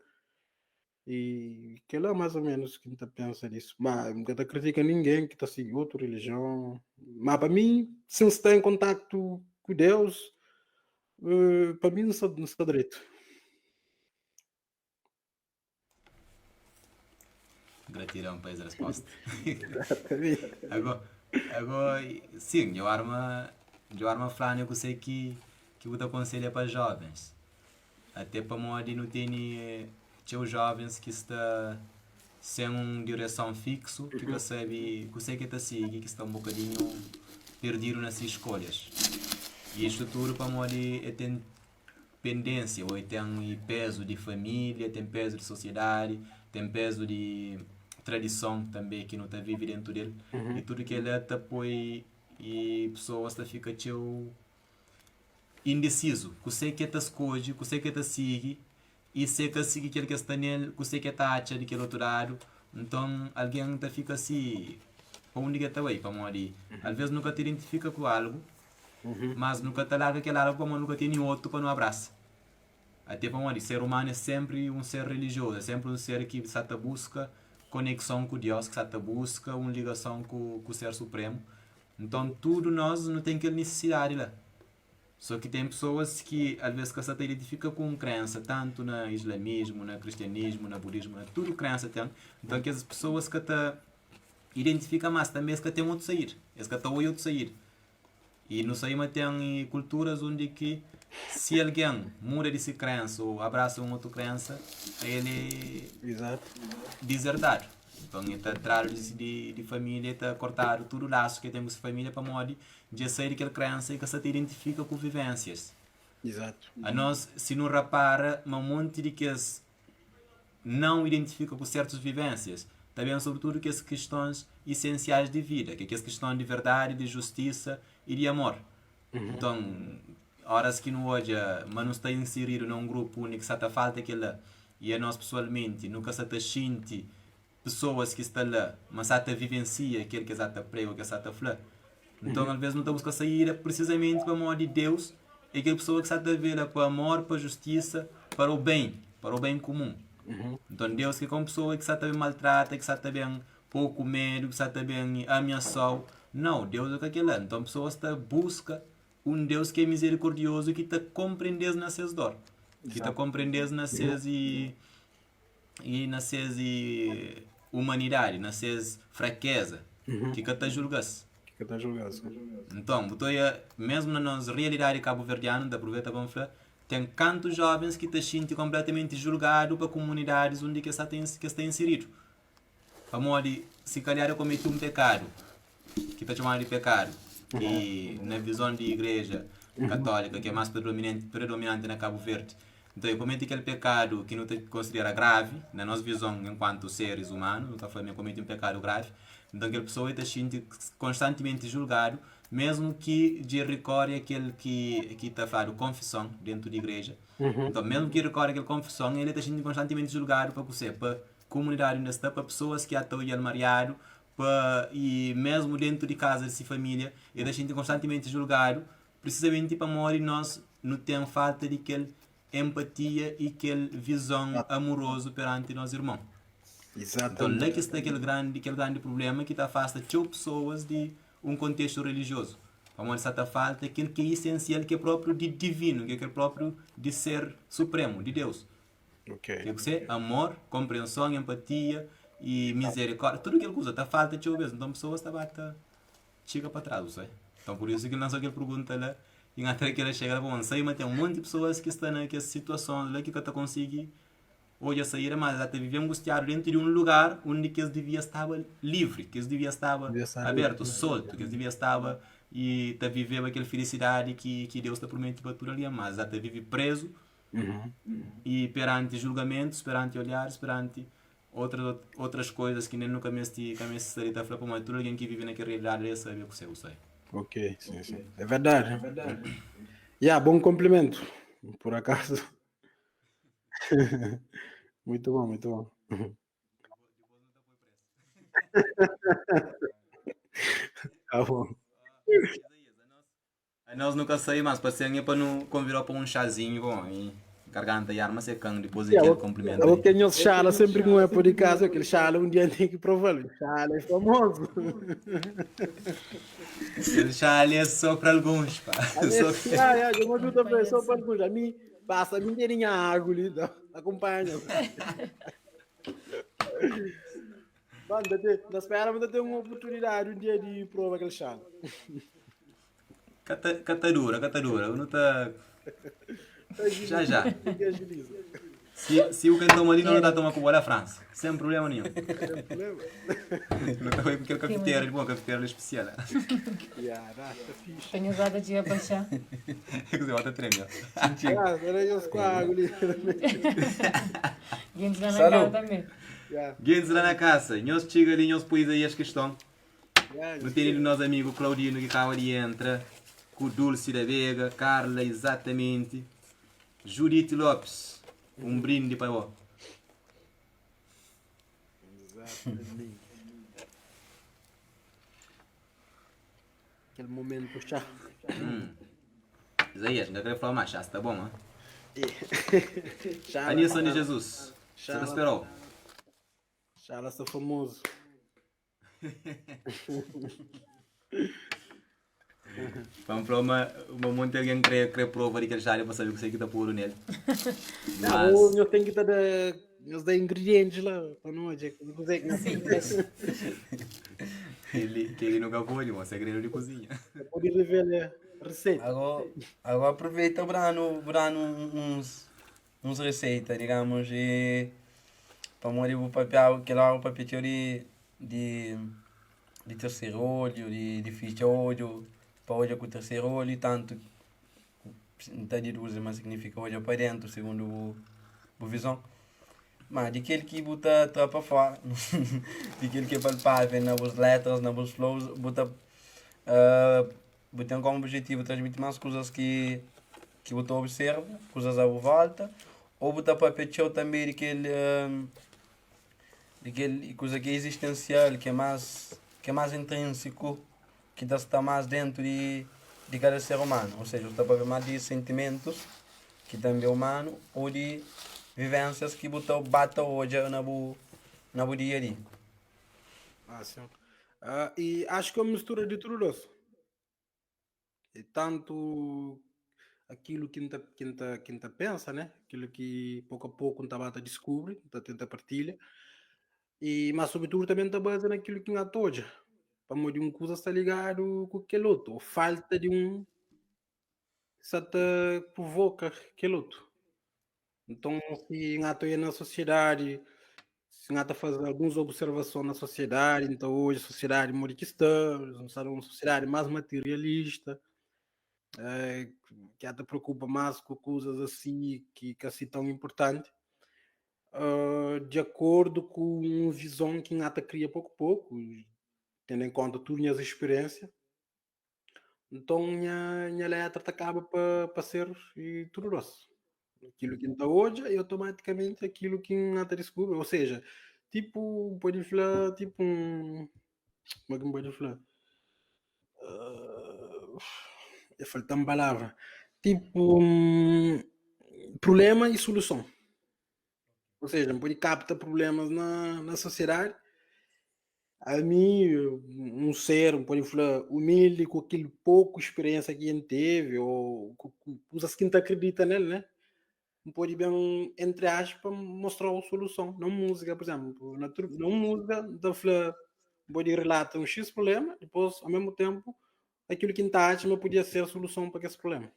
E que lá mais ou menos que a gente pensa disso. Mas nunca critica ninguém que está seguindo outra religião. Mas para mim, se não está em contato com Deus, para mim não está direito. Gratidão para essa resposta. agora, sim, eu arma falando que eu sei que eu te aconselho para jovens. Até para modo não tem os jovens que está sem uma direção fixo, que você sabe que sei que está seguir, que está um bocadinho perdido nas escolhas. E isto tudo para modo tem pendência, ou tem peso de família, tem peso de sociedade, tem peso de tradição também que não está vive dentro dele. E tudo que ele está põe e pessoas está fica indeciso, que sei que está escolhe, que sei que está sigue e sei que sigue aquele que está nele, que sei que está acha daquele outro lado. Então alguém está fica assim, para onde que está aí, para morrer. Às vezes nunca te identifica com algo, mas nunca te larga aquele algo para nunca tem nenhum outro para não abraça. Até para morrer, ser humano é sempre um ser religioso, é sempre um ser que se busca conexão com Deus, que se busca uma ligação com o Ser Supremo. Então tudo nós não tem aquela necessidade lá. Só que tem pessoas que às vezes que se identifica com crença, tanto no islamismo, no cristianismo, no budismo, tudo crença tem. Então que as pessoas que te identificam mais também é que tem outro sair, é que tem outro sair. E no sair tem culturas onde que se alguém muda de crença ou abraça uma outra crença, ele Exato. desertar. Então, está atrás de família, está cortar todo o laço que temos de família para modo de sair daquela crença e que se te identifica com vivências. Exato. A nós, se não repara, um monte de que não identifica com certas vivências, também sobretudo que as questões essenciais de vida, que é as questões de verdade, de justiça e de amor. Então, horas que não olha, mas não está inserido num grupo único, só está falta aquilo, e a nós pessoalmente nunca se está sente pessoas que estão lá, mas só está vivencia aquilo que está prego, que está fala. Então, às vezes não está buscando sair precisamente para o amor de Deus, é aquela pessoa que está a ver para o amor, para a justiça, para o bem comum. Então Deus que é como pessoa que está bem maltrata, que está bem pouco medo, que está bem ameaçado. Não, Deus é aquele. Então a pessoa está busca um Deus que é misericordioso e que está compreendendo nas suas dores. Que está compreendendo nas suas e nas suas humanidade, nas suas fraquezas. Que está julgando. Que está julgado. Então, mesmo na nossa realidade cabo-verdiana, da aproveita para falar, tem tantos jovens que se sentem completamente julgados para comunidades onde que está inserido. Para modo, se calhar eu cometi um pecado, que está chamado de pecado, e na visão de igreja católica, que é mais predominante na Cabo Verde, então eu cometi aquele pecado que não te considera grave, na nossa visão enquanto seres humanos, nunca foi cometi um pecado grave, então aquela pessoa está sendo constantemente julgado, mesmo que de recorre aquele que está fazendo confissão dentro da igreja. Então, mesmo que recorre aquela confissão, ele está sendo constantemente julgado para você, para a comunidade onde está, para pessoas que estão mariado, e mesmo dentro de casa, de família, ele está sendo constantemente julgado, precisamente para morrer nós não temos falta de aquela empatia e aquela visão amorosa perante nós irmãos. Então, lá que está aquele grande problema que afasta pessoas de um contexto religioso. Vamos essa falta aquilo que é essencial, que é próprio de divino, que é próprio de ser supremo, de Deus. Okay. Que é amor, compreensão, empatia e misericórdia. Tudo aquilo que usa, está falta de vez. Então, pessoas chega para trás, sabe? Então, por isso que não só aquela pergunta lá, e até que ela chega para onde sai, mas tem um monte de pessoas que estão naquela situação lá que está conseguindo hoje a sair, mas até viver angustiado dentro de um lugar onde que eles deviam estar livre, que eles deviam estar aberto, solto, que eles deviam estar e tá viver aquela felicidade que Deus está prometendo para tudo ali, mas até vive preso e perante julgamentos, perante olhares, perante outras coisas que nem nunca me estaria a falar para tudo alguém que vive naquela realidade ele sabe o que eu sei. Ok, sim. É verdade. Bom complemento, por acaso. Muito bom. Tá bom. Nós nunca saímos, mas passei para não convidar para um chazinho, bom, e garganta e arma secando, depois aquele complemento. Eu tenho chala sempre com é por acaso, aquele chala um dia tem que provar, o chala é famoso. O chala é só para alguns, pá. Eu vou ajudar para só para alguns, a mim passa a minha água ali, acompanha. Da espera, mas ter uma oportunidade um dia de provar aquele chala. Catadura, eu não está... Já. Se o cantor ali não está a tomar com a França, sem problema nenhum. Não está com aquele cafeteiro, bom cafeteiro especial. Tenho usado de abaixar. É que você bota tremendo. Era eu com a água ali. Guindos lá na casa também. Guindos lá na casa, nós chega ali, nós põe aí as questões. Não tem ali o nosso amigo Claudino que acaba de entrar. Com Dulce da Vega, Carla, exatamente. Judite Lopes, um brinde para você. Exatamente. Aquele momento chá. Isaías, ainda quero falar mais chá, tá bom, hein? Anísson de Jesus, você não esperou? Chala está famoso. Vamos para uma monte de alguém querer prova de que ele já para saber o que você está puro nele. Não, eu tenho que dar os ingredientes lá para nós. Ele nunca pôde, um segredo de cozinha. Pode revelar a receita. Agora aproveita para uns receitas, digamos, para morrer o papel, que lá o papel de terceiro olho, de ficha olho, para olho com o terceiro olho, tanto não está de usa, mas significa olho para dentro, segundo o visão. Mas daquele que bota trapa fora, daquele que é palpável nas letras, nas flows, bota como objetivo transmitir mais coisas que você observa, coisas à volta, ou bota para pechar também daquele coisa que é existencial, que é mais intrínseco, que está mais dentro de cada ser humano. Ou seja, está para ver mais de sentimentos que também é humano, ou de vivências que você bata hoje na dia a dia. Sim. E acho que é uma mistura de tudo isso. E tanto aquilo que a pensa, né? Aquilo que pouco a pouco a bata descobre, a tenta partilha. Mas sobretudo também está baseado naquilo que a toja. Para de um coisa está ligado com aquele outro. Ou falta de um que te provoca aquele outro. Então, se a é na sociedade, se a faz algumas observações na sociedade, então hoje a sociedade mora que estamos, uma sociedade mais materialista, que até preocupa mais com coisas assim que assim tão importante, de acordo com uma visão que a cria pouco a pouco, tendo em conta tudo as experiências. Então minha letra acaba para ser tudo nosso. Aquilo que está hoje é automaticamente aquilo que não descobre. Ou seja, tipo, pode falar, tipo como é que pode falar? Falta uma palavra. Tipo, problema e solução. Ou seja, pode captar problemas na sociedade. A mim, um ser, pode falar, humilde, com aquele pouco experiência que ele teve, ou com coisas que não acredita nele, né? Pode bem, entre aspas, mostrar a solução. Não música, por exemplo. Não música, da falar, pode relatar um X problema, depois, ao mesmo tempo, aquilo que está acha podia ser a solução para esse problema.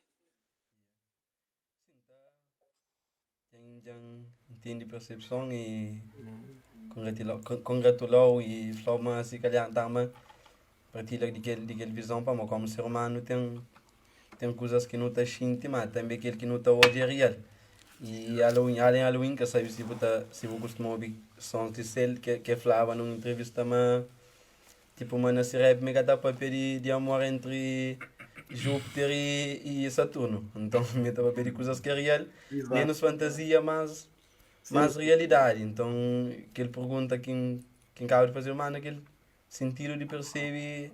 Entende percepção e congratular e falar mais se calhar também partilha daquele visão para como ser humano tem coisas que não está sente, mas também aquele que não está hoje é real. E além Halloween, que sabe se você costuma ouvir sons de Cell, que falava numa entrevista, mas tipo, mano, se rap mega dá papel de amor entre Júpiter e Saturno. Então, me dá papel de coisas que é real, menos fantasia, mas realidade. Então, aquele pergunta quem acaba de fazer, mano, aquele sentido de perceber,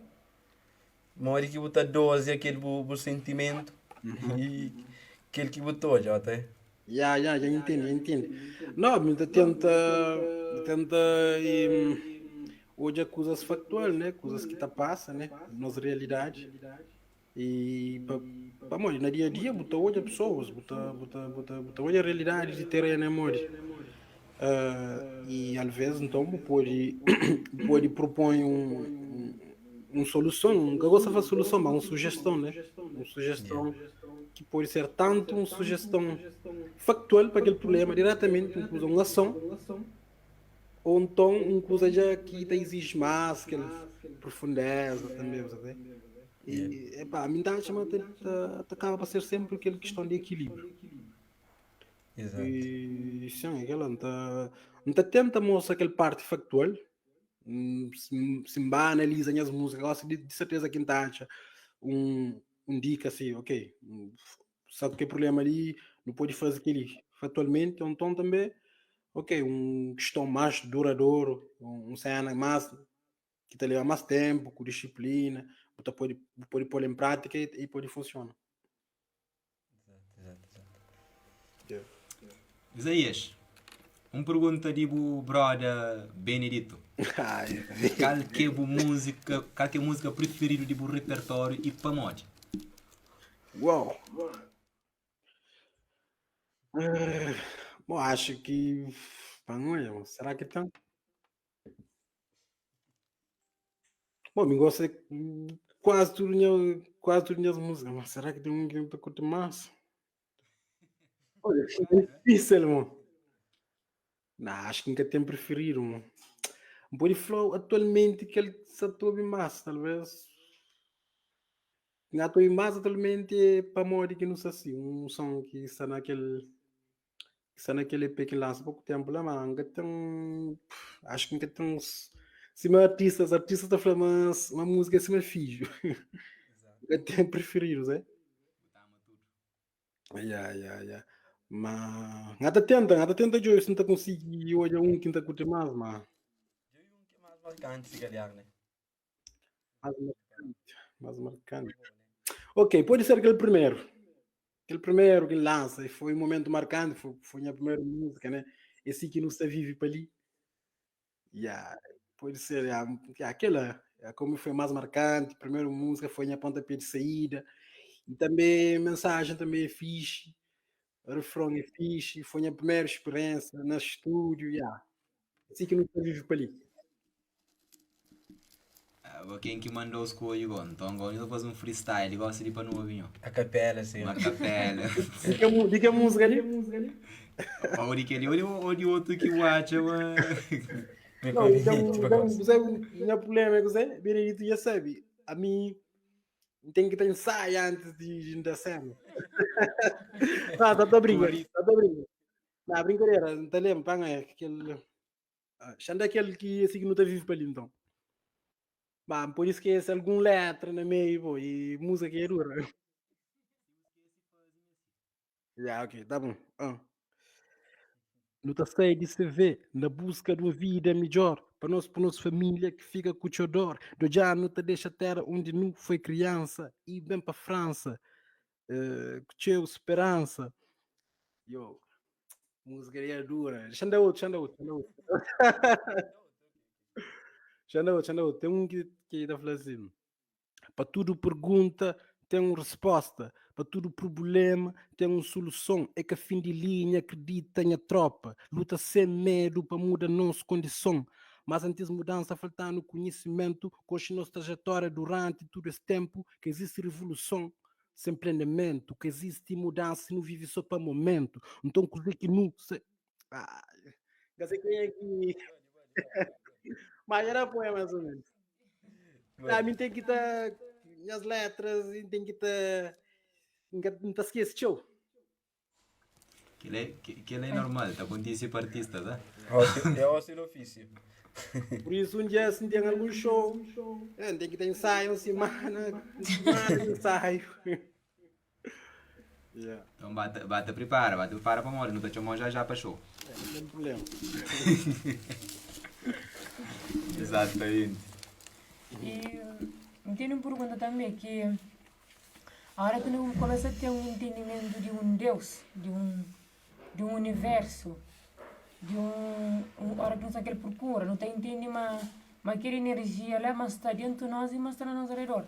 mora que botar dose aquele sentimento e aquele que botou já até. Já entendo. Não, mas tenta hoje é coisas factual, né? Coisas que tá passa, né? Nossa realidade. E para morrer na dia a dia, botar hoje as pessoas, botar hoje a realidade de ter a memória. E às vezes então pode propor uma solução, não gosto de fazer solução, mas uma sugestão, né? Uma sugestão que pode ser tanto uma sugestão factual para aquele problema, diretamente uma ação, ou então uma coisa já que exige mais, aquela profundeza também, sabe? E a minha chama acaba para ser sempre aquela questão de equilíbrio. Exato. E sim, aquela não tenta mostrar aquela parte factual, se analisa as músicas, de certeza que está acha um dica assim, ok, sabe que é problema ali, não pode fazer aquilo factualmente, então também, ok, questão mais duradouro, cena mais que te leva mais tempo, com disciplina, você pode pôr em prática e pode funcionar. Exato. Isaías, uma pergunta de o brother Benedito. Qual que é a música preferida do repertório e para mod? Uau! Bom, acho que será que tem? Bom, me gosta de quase tudo as músicas, mas será que tem um que eu curto mais? Olha, é difícil, irmão. Não, acho que nunca tem preferido. Um body flow atualmente que ele se atua mais, talvez. Não atua mais atualmente é para morrer que não sei assim. Um som que está naquele EP que lança há pouco tempo lá, mas nunca tem. Acho que nunca tem uns. Se meu artistas estão falando uma música assim, mas fijo. Nunca tem preferidos, é? Botamos tudo. Yeah. Mas. Nada tenta, Joyce, se não está conseguindo olhar um que não está curtindo mais, mas. Eu e um que é mais marcante, se calhar, né? Mais marcante. Mais marcante. Ok, pode ser aquele primeiro. Aquele primeiro que lança e foi um momento marcante, foi a primeira música, né? Esse que não se vive para ali. Yeah, pode ser, aquela, como foi mais marcante, a primeira música foi a pontapé de saída, e também a mensagem também é fixe, o refrão é fixe, foi a primeira experiência no estúdio, assim que não se vive para ali. Quem que mandou os coisas agora? Então agora eu vou fazer um freestyle, igual se para no avião. A capela, assim. Uma capela. Diga a música ali? Olha aquele, olha outro que watcha, mano. Não, então, você, o meu problema é que você, Benedito já sabe, a mim tem que pensar antes de dar cena. Ah, tá brincando, tá brincando. Não, brincadeira, não te lembro, pá, é aquele. Xanda aquele que assim que não tá vivo para ali então. Bah, por isso que esse algum letra no meio, pô, e música que é dura. Ok, tá bom. Luta sei de se ver na busca de uma vida melhor para nossa família que fica com o chodor. Do já não te deixa terra onde não foi criança e bem para França. Com teu esperança. Yo, música é dura. Xanda outro. Xanda outro. Tem um que tá falando assim. Para tudo pergunta, tem uma resposta. Para tudo problema, tem uma solução. É que a fim de linha acredita em a tropa. Luta sem medo para mudar nossa condição. Mas antes de mudança, faltando conhecimento, coxa nossa trajetória durante todo esse tempo, que existe revolução sem planeamento, que existe mudança e não vive só para momento. Então, coisa que não se... Ah, já sei quem é que... Mas era poema, mais ou menos. A mim tem que estar as letras e tem que estar. Não te esquece, show. Que é normal, tá com esse artista, tá? É o seu ofício. Por isso, um dia assim tem algum show, tem que ter ensaio, uma semana de ensaio. Então bate prepara para morrer, não tá chamando já para show. Não tem problema. Exatamente. E tenho uma pergunta também, que a hora que eu começo a ter um entendimento de um Deus, de um universo, a hora que nós aquele procura, não tem entende mas aquela energia lá, mas está dentro de nós e mas está no nosso redor.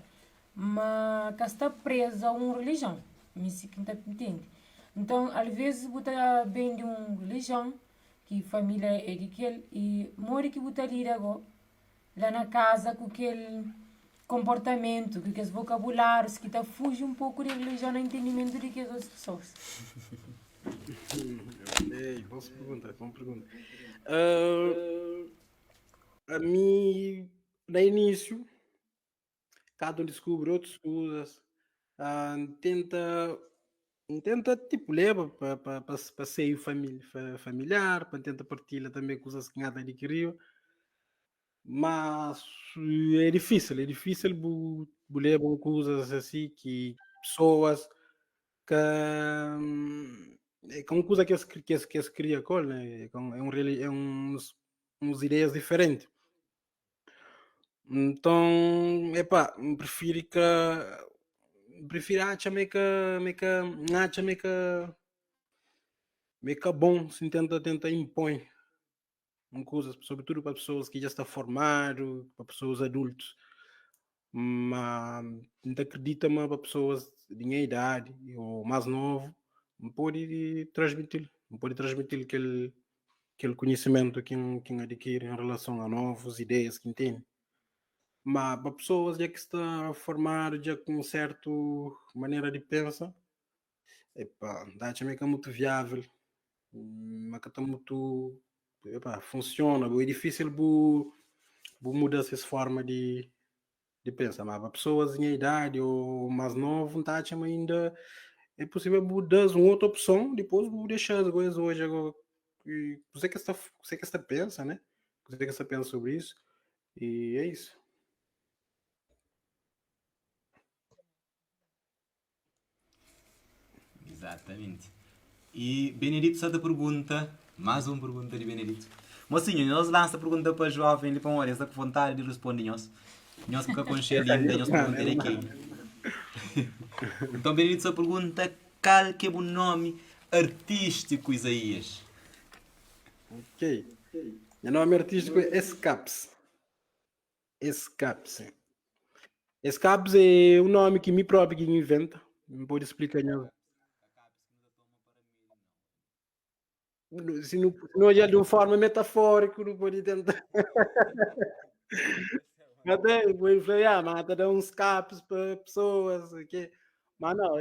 Mas que está presa a uma religião, me se que não entende. Então, às vezes, você bem de uma religião, que família é de aquele, e mora que você lida agora, lá na casa, com aquele comportamento, com aqueles vocabulários, que fuge um pouco da religião no entendimento de que as outras pessoas. Vamos perguntar. A mim, no início, cada um descobre outras coisas, tenta tipo, leva para ser familiar, para tentar partilhar também coisas que nada adquiriu, mas é difícil levar coisas assim que pessoas que é uma coisa que se cria com, né? É uns ideias diferentes. Então, epá, prefiro acha meio que bom se tenta impõe uma coisa, sobretudo para pessoas que já estão formadas, para pessoas adultas. Mas não acredita mais para pessoas de minha idade ou mais novo, não pode transmitir aquele conhecimento que adquire em relação a novas ideias que tem. Mas para pessoas já que está formado, já com certa maneira de pensar, epá, dá-te meio que é muito viável, mas que está muito epá, funciona, é difícil mudar essa forma de pensar, mas para pessoas em idade ou mais novo, tá, ainda é possível mudar uma outra opção, depois vou deixar as coisas hoje agora. E você que está pensa, né? Você que está pensa sobre isso, e é isso. Exatamente. E Benedito só te pergunta, mais uma pergunta de Benedito. Mocinho, nós lança a pergunta para o jovem, ele para uma hora, está com vontade de responder nós. Nós fica com linda, nós pergunta ele aqui. Então Benedito só pergunta, qual que é o nome artístico, Isaías? Ok. Meu nome artístico é Escapes. Escapes. Escapes é um nome que me próprio que inventa. Não pode explicar não. Se não é de uma forma metafórica, não pode tentar. Até depois falei, mas até dá uns capos para pessoas, okay? Mas não,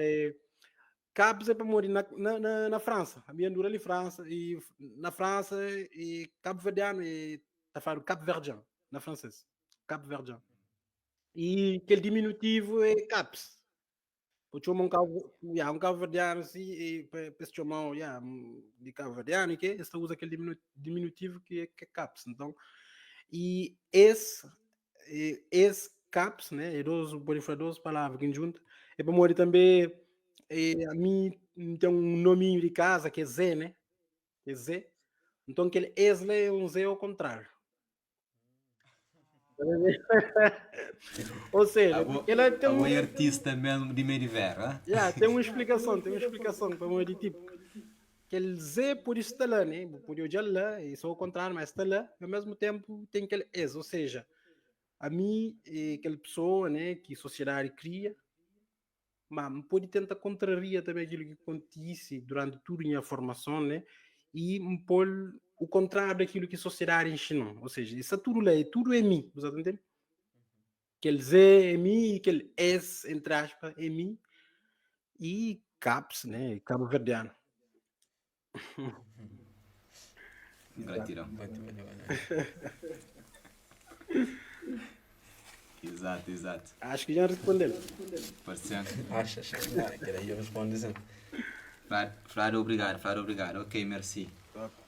capos é para morir na França. A minha dura ali França, e na França, e Cabo Verdeano, e tá falando Cabo Verdeano, na francês. Cabo Verdeano. E aquele diminutivo é caps. Porque chamam um cabo verdeano assim, e para chamar de cabo verdeano, e que esta usa aquele diminutivo que é caps. Então, e esse caps, né, é duas palavras que juntam, é para morrer também, a mim tem um nominho de casa que é Zé, né, que é Zé. Então aquele Esle é um Zé ao contrário. Ou seja, ela tem um artista mesmo de Meriver, tem uma explicação para morrer tipo. Aquele Z por estar lá, né? Por eu já lá, e só o contrário, mas está lá, ao mesmo tempo tem aquele S, ou seja, a mim, aquela pessoa, né, que a sociedade cria, mas pode tentar contrariar também aquilo que acontece durante toda a minha formação, né, e pôr o contrário daquilo que a sociedade ensinou, ou seja, isso tudo lá, tudo é mim, você está entendendo? Aquele Z é mim, e aquele S, entre aspas, é mim, e CAPS, né, Cabo Verdeano. Gratidão. Exato. Acho que já respondeu. Parecendo. Achas? Que daí eu respondo sempre. Flávio, obrigado. Ok, merci.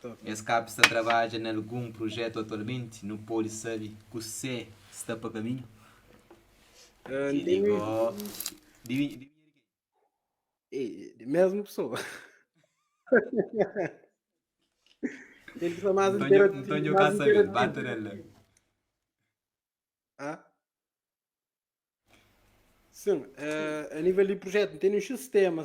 Top. Esse capista trabalha em algum projeto atualmente? Não pode saber que você está para caminho? Que ligou. Mesmo pessoa. Tem que ser mais Antônio Caçavel, bate nela. Sim, a nível de projeto, tem um sistema,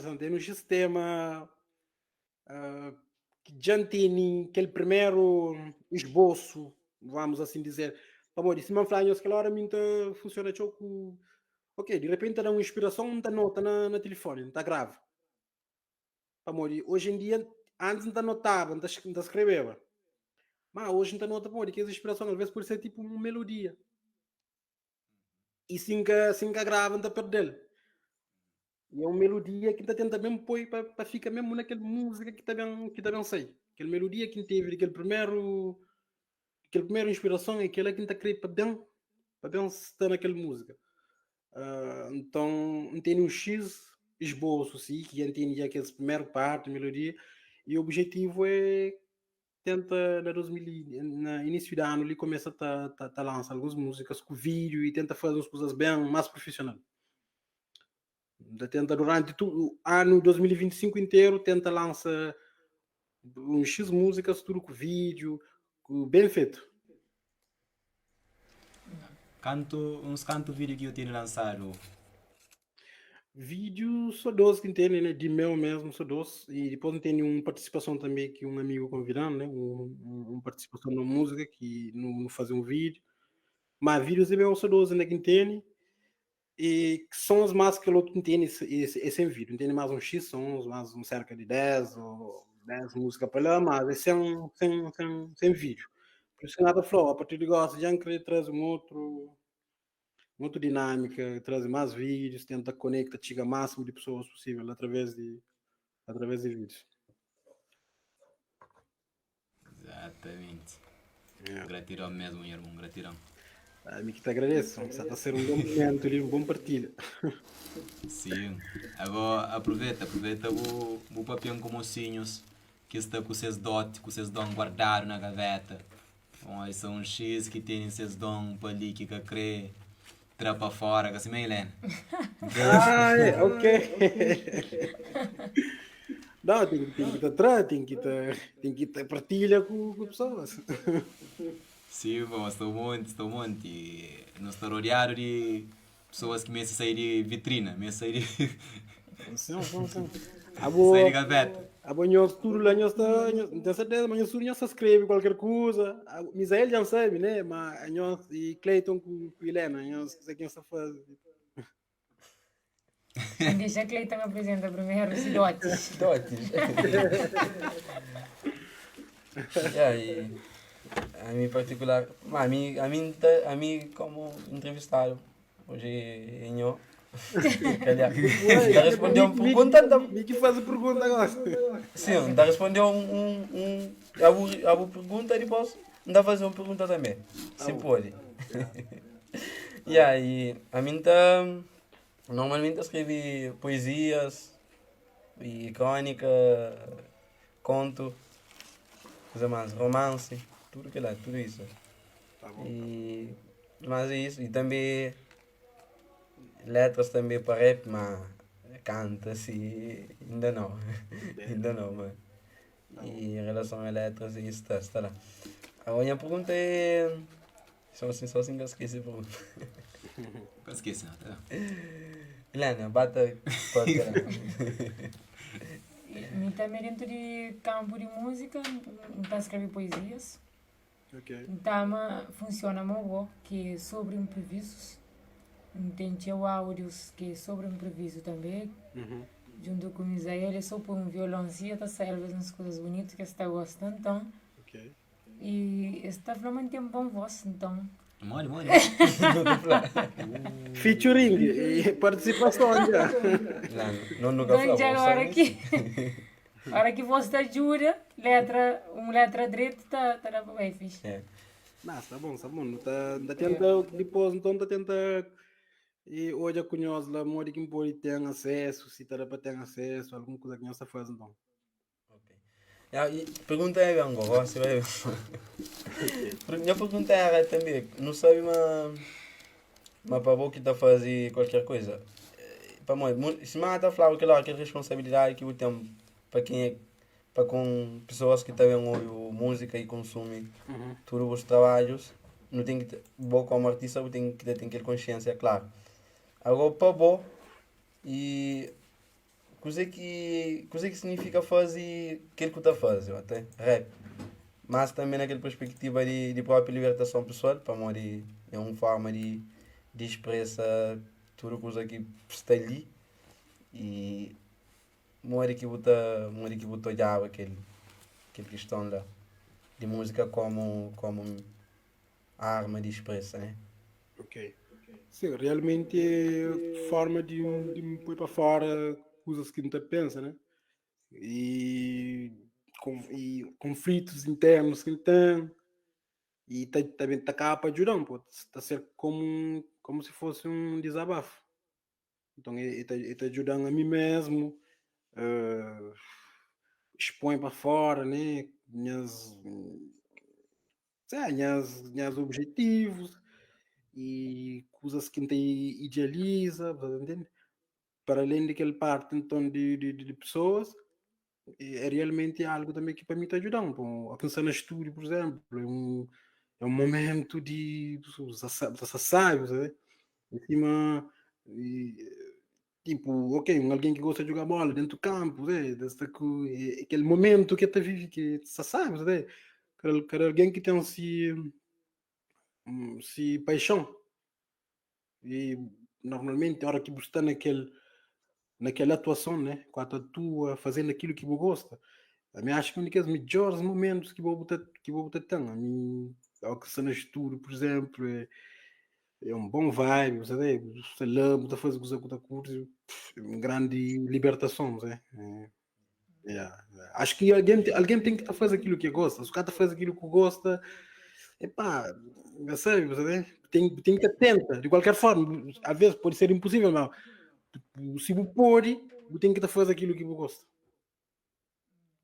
que já tem aquele primeiro esboço, vamos assim dizer. Amor, se me falar que hora minha funciona choco. Ok, de repente dá uma inspiração, não nota na telefone, está grave. Amor, hoje em dia, antes não notava, não escreveva. Mas hoje não nota, amor, que essa inspiração às vezes pode ser tipo uma melodia. E assim que grava, não perder. E é uma melodia que está tentando mesmo pôr para ficar mesmo naquela música que está bem sei. Aquela melodia que teve, aquele primeiro inspiração é aquela que está querendo para bem estar naquela música. Então, tem um X esboço, sim, que entende já aquela primeira parte, melodia, e o objetivo é tenta no início do ano ele começa a lançar algumas músicas com vídeo e tenta fazer as coisas bem mais profissional. Tenta durante o ano 2025 inteiro tenta lançar uns X músicas tudo com vídeo, bem feito. Uns vídeo que eu tenho lançado. Vídeo só doce que tem, né? De meu mesmo, só doce. E depois tem uma participação também que um amigo convidando, né? Uma participação na música que não fazer um vídeo. Mas vídeos é meu só doce, né? Que tem. E que são as mais que o outro tem esse vídeo. Tem mais uns X sons, mais um cerca de 10 ou 10 músicas para lá, mas esse é sem vídeo. Por isso que nada falou, a partir de agora, já querer trazer outra dinâmica, trazer mais vídeos, tenta conectar, chega o máximo de pessoas possível através de vídeos. Exatamente. É. Gratidão mesmo, meu irmão, gratidão. Me que te agradeço. Está a ser um bom momento ali, um bom partilha. Sim. Agora aproveita o papel com mocinhos que está com seus dotes, com seus dons guardados na gaveta. Bom, esses são uns X que têm seus dons para ali que crê, trapa fora, que assim, meio Helena. Ok. Não, tem que estar atrás, tem que estar partilha com pessoas. Sim, bom, estou muito. E nós estamos rodeados de pessoas que me saem de vitrina, me saem de, Sim. saem de gaveta. A banho tudo lá, nós está, tem certeza, mas nós se escreve qualquer coisa. Misael já sabe, né? Mas nós e Clayton com Helena, nós sei quem está faz. Deixa Cleiton apresenta primeiro os dotes. Dotes. E a mim particular, a mim como entrevistado, hoje em eu, já respondeu uma pergunta, Me que faz a pergunta agora. sim, já respondeu a pergunta e depois ainda fazer uma pergunta também, se pode. E aí, a mim normalmente escrevi poesias e crônica, conto, coisa mais, romance, tudo que lá, tudo isso. Tá bom. Mas é isso, e também letras também para rap, mas canta assim, ainda não, ainda não, mas. E em relação a letras, isso está lá. A minha pergunta é. Só assim que eu esqueci a pergunta. Não esqueça, tá? Helena, bata pode caramba. Me também dentro de campo de música, então escrever poesias. Ok. Então funciona muito bom, que é sobre imprevistos. Tem áudios que é sobre imprevisto também. Junto com o Misael, é só por um violãozinho, tá saindo umas coisas bonitas que você está gostando, então. Ok. E está realmente tem uma boa voz, então. Mole. Featuring e participação já. Não nunca Então, falava. agora que, hora que você ajuda, letra direita, tá bem fixe. É. Não, tá bom. Tá tenta depois, então tá tenta e hoje a conhece lá, modo que pode ter acesso, se tá para ter acesso, alguma coisa que nós está fazendo então. E pergunta é agora, você vai ver. Minha pergunta é também, não sabe mas para você que está a fazer qualquer coisa, para mim, se mais está a falar aquela responsabilidade que eu tenho para quem é, para com pessoas que também ouvem música e consumem todos os trabalhos, não tem que bom como artista, eu tenho que ter consciência, claro. Agora para bom e coisa que significa fazer aquilo que está fazendo, até rap. Mas também naquela perspectiva de própria libertação pessoal, para mim é uma forma de expressar tudo coisa que está ali e mora que botar olhar aquele questão lá de música como arma de expressão, né? Ok. Sim, realmente é forma de me pôr para fora coisas que não te pensa, né? E conflitos internos que ele tem. E também tá cá para ajudar, pô. Está a ser como se fosse um desabafo. Então, ele tá ajudando a mim mesmo, expõe para fora, né? Minhas objetivos e coisas que não idealiza, tá entendendo? Para além daquele parte, então, de pessoas, é realmente algo também que para mim está ajudando. Pô. A pensar no estúdio, por exemplo, é um momento de sabe, sabe? Em cima, e, tipo, ok, alguém que gosta de jogar bola dentro do campo, aquele momento que está vive, que sabe, sabe? Quero alguém que tem se paixão. E normalmente, a hora que você está naquela atuação, né? Quando atua, fazendo aquilo que você gosta. A mim acho que um dos melhores momentos que vou botar tem. A mim, ao que se no estúdio, por exemplo, é um bom vibe, você vê, você lembra, você faz coisa que você curte, é uma grande libertação, você. Yeah. Acho que alguém tem que fazer aquilo que gosta. Se o cara faz aquilo que gosta, epá, não sei, você vê? Tem que estar atenta. De qualquer forma, às vezes pode ser impossível, mas se você pode, você tem que fazer aquilo que você gosta.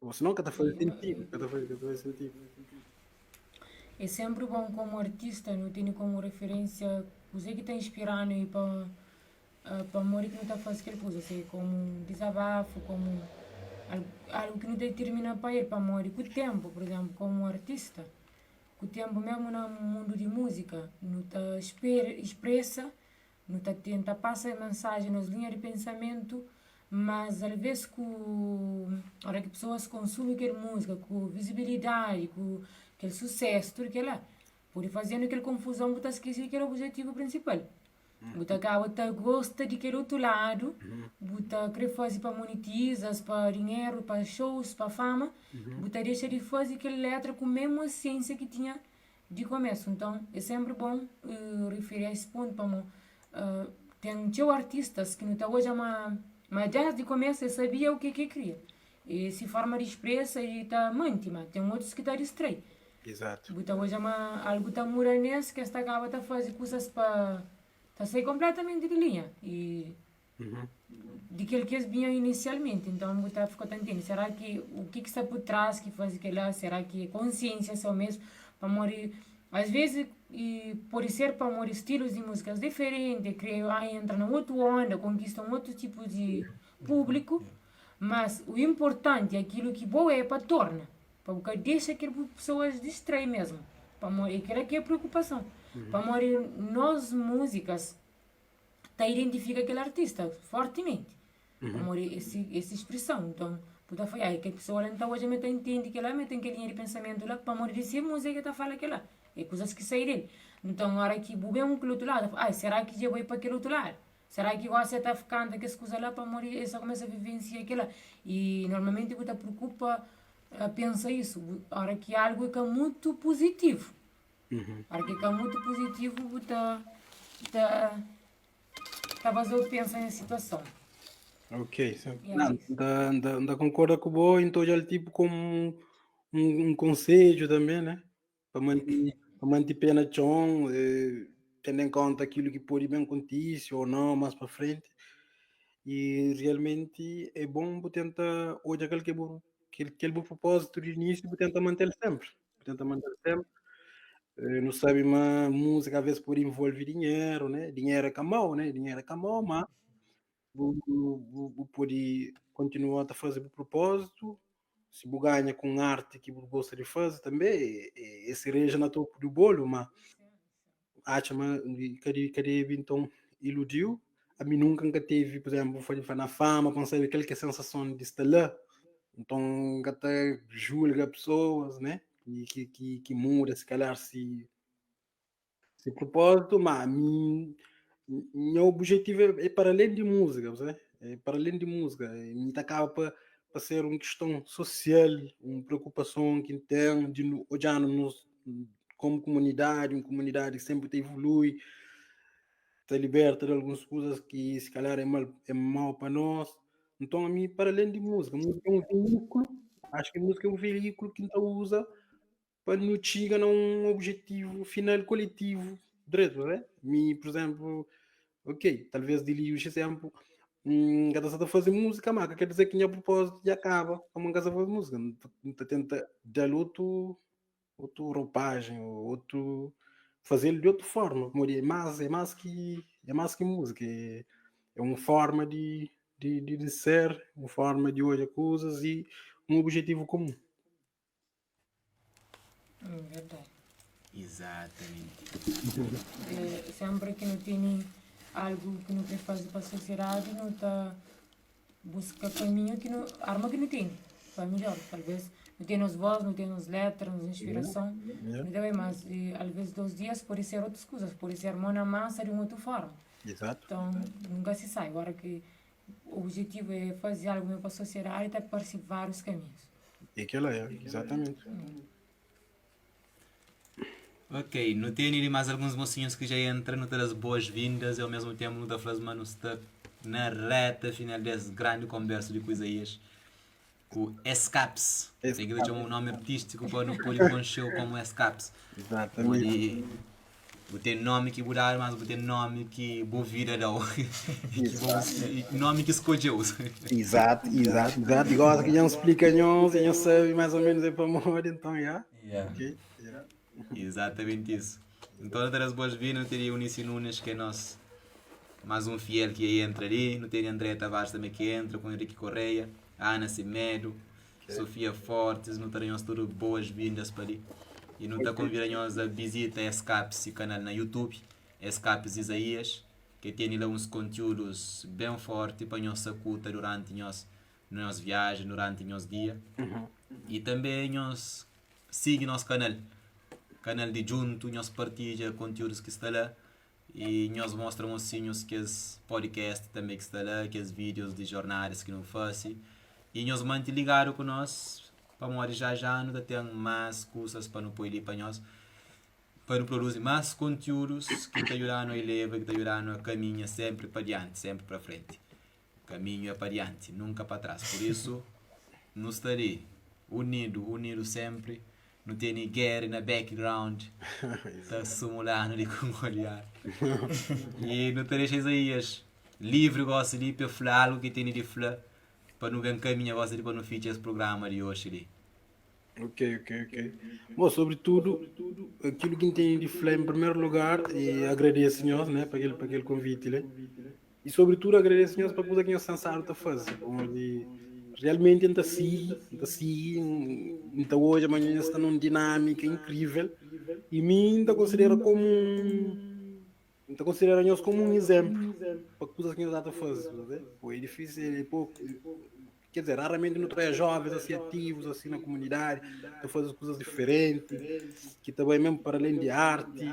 Ou senão, que faz sentido. Que faz sentido. É sempre bom como artista, não tem como referência, você que está inspirando e para morrer que não está fazendo aquela coisa, assim, como um desabafo, como algo que não determina para ele, para morrer com o tempo, por exemplo, como artista. Com o tempo mesmo no mundo de música, não está expressa, não está tenta passar a mensagem nas linhas de pensamento, mas às vezes a hora que pessoas consumem aquela música, com visibilidade, com aquele sucesso, tudo aquilo lá, por fazendo aquela confusão, você esquece que era o objetivo principal. Você acaba gosta de aquele outro lado, você quer fazer para monetizar, para dinheiro, para shows, para fama, você deixa de fazer aquela letra com a mesma essência que tinha de começo. Então, é sempre bom referir a esse ponto. Tem artistas que não estão hoje, mas desde de começo eu sabia o que queria. E se forma de expressa e está íntima. Tem outros que estão distraídos. Exato. Então, hoje algo tão muranês que esta acaba de fazer coisas para sair completamente de linha. E de aquilo que eles vinham inicialmente. Então, você ficou entendendo. Será que o que está por trás que faz aquilo lá? Será que é consciência só mesmo? Para morrer. Às vezes, pode ser para morrer estilos de músicas diferentes, entra na outra onda, conquista um outro tipo de público. Mas o importante é aquilo que boa é para torna. Para deixa que as pessoas distraem mesmo. Para morrer, aquela que é a preocupação. Para morrer, nós músicas, tá identifica aquele artista fortemente. Para morrer, essa expressão. Então, puta foi aí que a pessoa então hoje me entende que ela me tem aquela linha de pensamento lá, para morrer de música que tá falando aquilo lá. É coisas que saem dele. Então, na hora que bube um pelo outro lado, será que eu vou ir para aquele outro lado? Será que você está ficando com essa coisa lá para morrer, essa começa a vivenciar aquilo lá? E normalmente você preocupa, pensa isso, a hora que algo é muito positivo. A hora que é muito positivo, você está fazendo pensar na situação. Ok, ainda concorda com o Boa, então já tipo como um conselho também, né? Para manter pena chão, tendo em conta aquilo que pode bem acontecer ou não mais para frente. E realmente é bom você tentar, hoje aquele propósito de início, você tenta manter sempre. Tenta manter sempre. Não sabe, mas música às vezes pode envolver dinheiro, né? Dinheiro é camão, né? Dinheiro é camão, mas pode continuar a fazer o propósito. Se você ganha com arte que você gosta de fazer também, é cereja na topo do bolo, mas acha cadê então iludiu. A mim nunca teve, por exemplo, foi na fama, consegue aquela sensação de estar lá. Então, até julga pessoas, né? E que muda, se calhar, se propósito, mas meu objetivo é para além de música, sabe? É para além de música. Me acaba para ser uma questão social, uma preocupação que tem de olhar como comunidade, uma comunidade que sempre evolui, está liberta de algumas coisas que se calhar é mal para nós. Então, a mim, para além de música é um veículo, acho que a música é um veículo que então usa para nos chegar a um objetivo final coletivo direito, né? Me, por exemplo, ok, talvez dê-lhe o exemplo, cada está a fazer música, mas quer dizer que a propósito já acaba, como casa fazer música, não tenta dar outra roupagem, ou outro fazer de outra forma, é mais que música, é uma forma de ser, uma forma de olhar coisas e um objetivo comum. Verdade. Exatamente. Sempre que não tem algo que não quer fazer para a sociedade, não está busca caminho que não, arma que não tem, para melhor, talvez não tem as vozes, não tem as letras, não tem inspiração, não tem, mas às vezes 2 dias pode ser outras coisas, pode ser mão na massa de uma outra forma. Exato. Então nunca se sabe. Agora que o objetivo é fazer algo mesmo para a sociedade, está para vários caminhos. E aquela é, exatamente. Ok, não tem ali mais alguns mocinhos que já entram, não ter as boas-vindas e ao mesmo tempo não fazer mano está na reta final desse grande conversa de coisas. o Escapes. Tem que dar um nome artístico para não pôr com show como Escapes. Exatamente. O tem nome que mudar, mas o tem nome que vou vir não. Nome que escolheu. Exato. Igual que já explica, já sabe mais ou menos é para morrer, então, já. Yeah. Ok. Exatamente isso. Então, não ter as boas-vindas, não teria o Unici Nunes, que é nosso, mais um fiel que aí entra ali, não teria André Tavares também que entra, com Henrique Correia, Ana Cimedo, Sofia Fortes, não teriam todas boas-vindas para ali. E não está convidando-nos a visitar Escapes, o canal na YouTube, Escapes Isaías, que tem lá uns conteúdos bem fortes para nós sacutar durante nossa viagem, durante nosso dia. E também nós siga nosso canal de junto, nós partilha conteúdos que está lá e nós mostramos assim os que os podcast também que está lá, que os vídeos de jornadas que não fazem e nós mantém ligado com nós para morrer já não ter mais coisas para não pôr ali para nós para produzir mais conteúdos que te ajudam a elevar, que te ajudam a caminhar sempre para diante, sempre para frente. Caminho é para diante, nunca para trás. Por isso, nós estarei unido sempre. Não tem ninguém na background. Está simulando ali com o olhar. E não terei Isaías livre, gosto de para falar algo que tem de falar. Para não ganhar caminho, gosto de para não ficar esse programa de hoje ali. Ok. Bom, sobretudo, aquilo que tem de falar em primeiro lugar, e agradeço, senhor, né, para aquele convite, né? E sobretudo agradeço, senhor, para coisa que nós sensaram a fazer. Onde realmente ainda então hoje, amanhã está numa dinâmica incrível. E mim ainda considera nós como um exemplo para coisas que nós estamos a fazer. Foi difícil, é pouco. Quer dizer, raramente não traz jovens assim ativos assim na comunidade, a fazer coisas diferentes, que também mesmo para além de arte,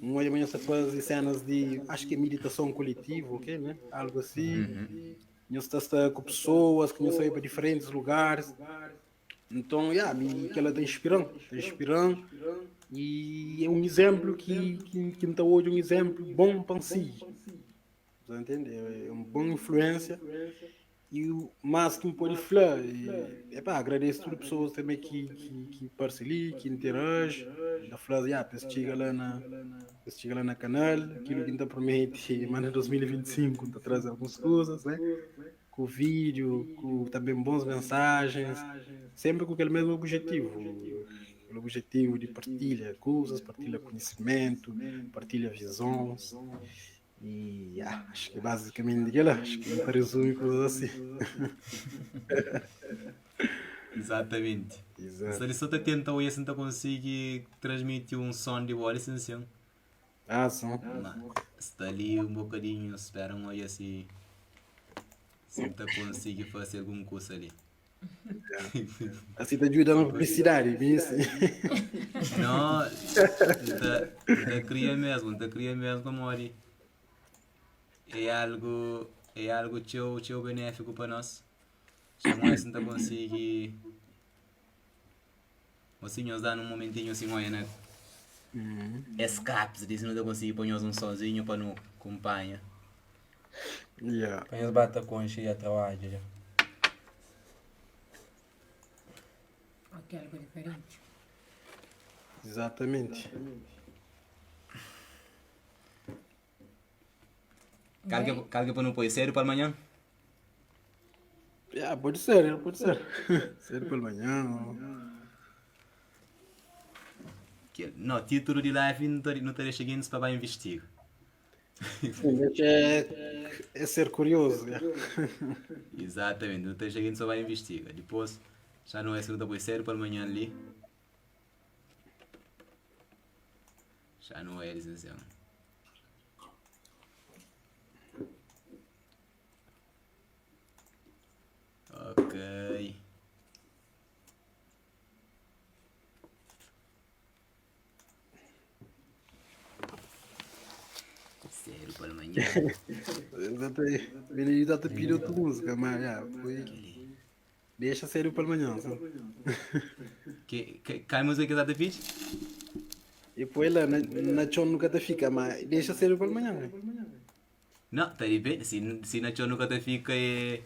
hoje amanhã se faz cenas de, acho que é meditação coletiva, ok, né? Algo assim. Nós está com pessoas que nós saímos para diferentes lugares. Então, que ela está inspirando. E é um exemplo que está hoje um exemplo bom para si. Você entende? É uma boa influência. E o mais que me pode falar, agradeço a todas as pessoas também que partilham, que interagem, da frase, chega lá na canal, aquilo que ainda promete, mas em 2025 está trazendo algumas coisas, né? Com vídeo, com também boas mensagens, sempre com aquele mesmo objetivo, o objetivo de partilha coisas, partilha conhecimento, partilha visões. E acho que basicamente acho que não resume coisas assim. Exatamente. Se ele só tenta ou assim, não consegue transmitir um som de boa licença. Som. Está ali um bocadinho, espera um aí assim. Se tu consegue fazer alguma coisa ali. Assim está ajudando a publicidade, bem assim. Não, está cria mesmo para morrer. É algo teu benéfico para nós. Chamou assim, não consegue. Assim, nós dá num momentinho assim, olha, né? Escapes, diz não consegue pôr nós um sozinho para não acompanhar. Põe as batacões e a trabalho já. Ok, algo diferente. Exatamente. Carga para não pôr sério para amanhã? Pode ser. Sério pela manhã. Não, título de live não teria chegado para investigar. É ser curioso. Exatamente, não teria chegado só para investigar. Depois, já não é se não está sério para amanhã ali. Já não é licenciado. Ok. Sério para amanhã. Ele está a pedir outra música, mas deixa sério para amanhã. Que música que está a pedir? E depois lá na chão nunca te fica, mas deixa sério para amanhã. Não, está bem. Se na chão nunca te fica é...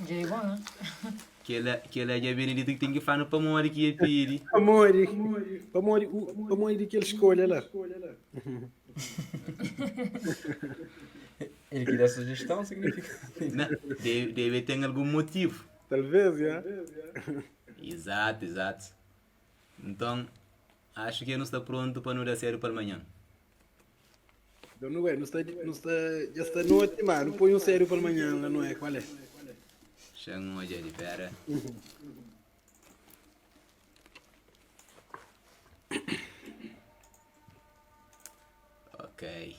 Já é bom, né? que ele é Benedito que tem que falar no Pamori que é Piri. Pamori que ele escolhe lá. Ele que dá sugestão significa. Não, deve ter algum motivo. Talvez, já. Exato. Então, acho que não está pronto para não dar sério para amanhã. Não é, já está noite, mano. Põe um sério para amanhã, não é? Qual é? Chama hoje de pera. Ok.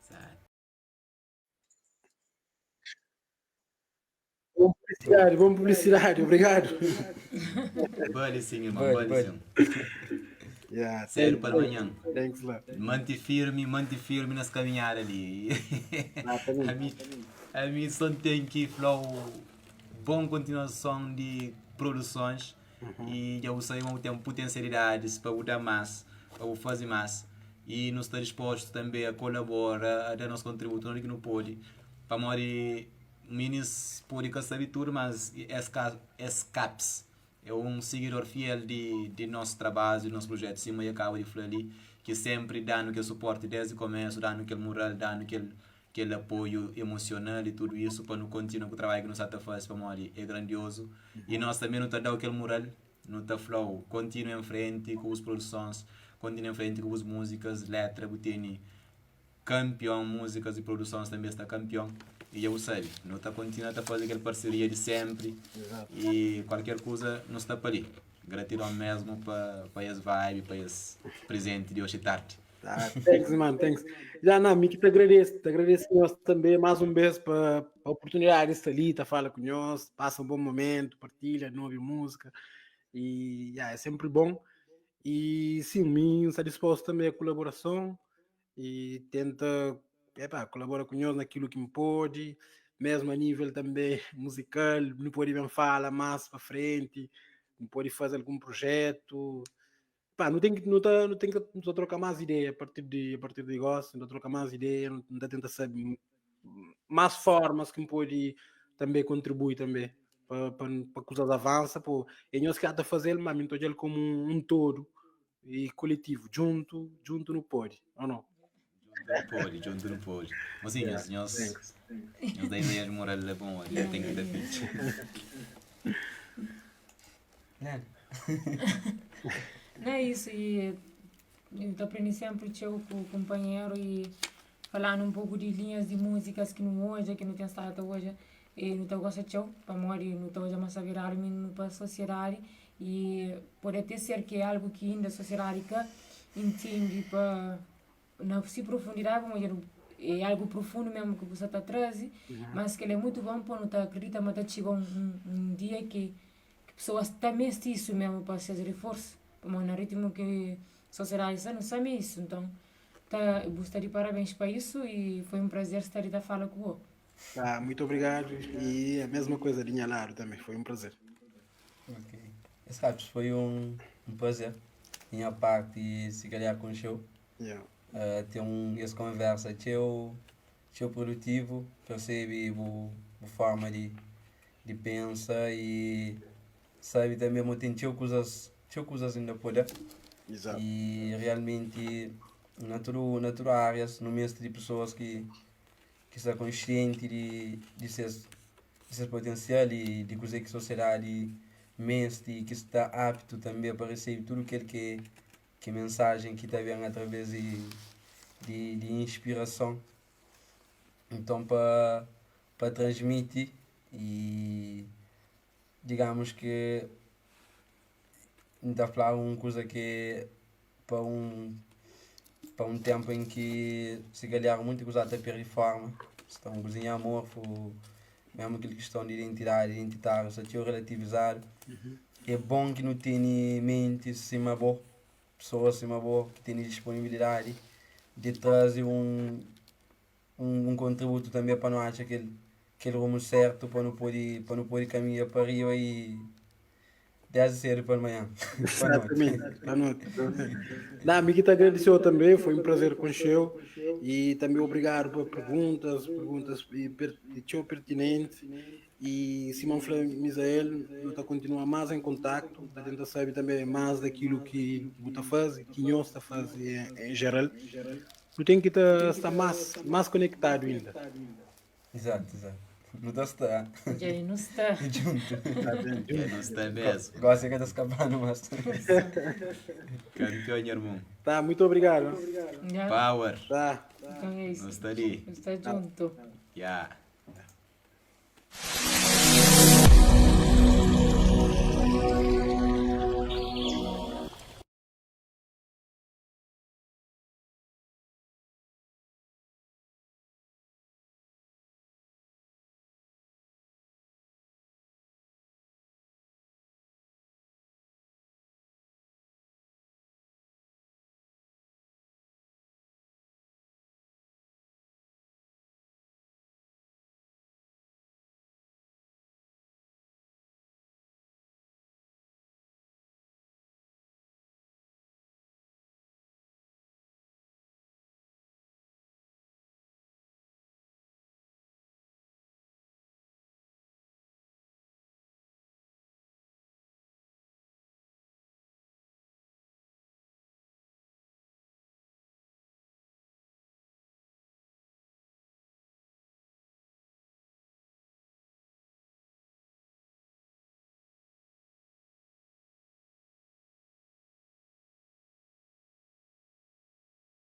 Exato. Bom publicidade, obrigado. Balicinho, irmão, Buddy. balicinho. Yeah, Sério para amanhã. Thanks lá. Mante firme nas caminhadas ali. a mim só tem que flow bom continuação de produções e já usei ao tempo potencialidades para botar mais, para fazer mais e nos estar disposto também a colaborar, a dar nosso contributo onde que não pode para morrer minis pode saber tudo, mas escapes é um seguidor fiel de nosso trabalho, de nosso projeto, sim, e acaba de falar ali, que sempre dando aquele suporte desde o começo, dando aquele moral, dando aquele apoio emocional e tudo isso para não continuar com o trabalho que nós está fazendo para morrer, é grandioso. E nós também não está dando aquele moral, não está flow, continua em frente com as produções, continua em frente com as músicas, letras, botini, campeão, músicas e produções também está campeão. E eu sei, não está continuando a fazer aquela parceria de sempre. Exato. E qualquer coisa não está para ali. Gratidão mesmo para esse vibe, para esse presente de hoje à tarde. Thanks, man, thanks. Já não, me que te agradeço nós também, mais um beijo para a oportunidade de estar ali, tá fala com nós, passa um bom momento, partilha, não ouve música, e é sempre bom. E sim, mim está disposto também a colaboração e tenta colabora com nós naquilo que me pode, mesmo a nível também musical, não pode bem falar mais para frente, não pode fazer algum projeto. Não tô trocar mais ideia a partir de gosto, não tô trocar mais ideia, não tá tentar saber mais formas que me pode também contribuir também para que coisas avançam, pô. E nós que há de fazer, mas me ele como um todo e coletivo, junto não pode, ou não? Junto não pode. Mas sim, nós Thanks. da ideias moral é bom, eu tenho que dar pitch. Não é isso, e eu aprendi sempre com o companheiro e falando um pouco de linhas de músicas que não hoje, que não tem estado até hoje, e não estou gostando de para morrer, não estou já mais a virar menino para a sociedade e pode até ser que é algo que ainda a sociedade que entende para não se profundidade, vamos dizer, é algo profundo mesmo que você está trazendo, mas que ele é muito bom para não estar acredita, mas está chegando um dia que pessoas também têm isso mesmo para fazer reforço, mas no ritmo que a sociedade não sabe isso, então gostaria de parabéns para isso e foi um prazer estar a falar com você. Tá, muito obrigado e a mesma coisa de Nhalaro também, foi um prazer. Ok. Sabes, foi um prazer. Minha parte, se calhar com o show. Yeah. Ter essa conversa, teu produtivo, percebe a forma de pensar e sabe também tem teu coisas ainda poder. Exato. E realmente na tua área, no meio de pessoas que está consciente de seu potencial e de coisa que a sociedade mente e que está apto também para receber tudo aquilo que mensagem que está vendo através de inspiração. Então para transmitir e digamos que está a falar uma coisa que para um tempo em que se calhar muita coisa até perde forma, estão cozinhar amor, mesmo aquela questão de identitária, só tinha relativizar. É bom que não tenha mente cima boa, pessoas cima boa, que tenha disponibilidade de trazer um contributo também para não achar aquele rumo certo, para não poder caminhar para arriba e 10 cedo para amanhã. Boa noite. Exatamente, boa noite. Não, Miguel agradeceu também, foi um prazer conhecê-lo e também obrigado por perguntas pertinentes. E Simão Flávio Misael, eu estou continuar mais em contato, para tentar saber também mais daquilo que você está fazendo, que nós está fazendo em geral. Tu tem que estar mais conectado ainda. Exato. Não está. E aí, não está. Junto. Que não está mesmo. Gosta que está escapando, mas. Campeão, irmão. Tá, muito obrigado. Já? Power. Tá. Então é isso. Não está ali. Está junto. Yeah.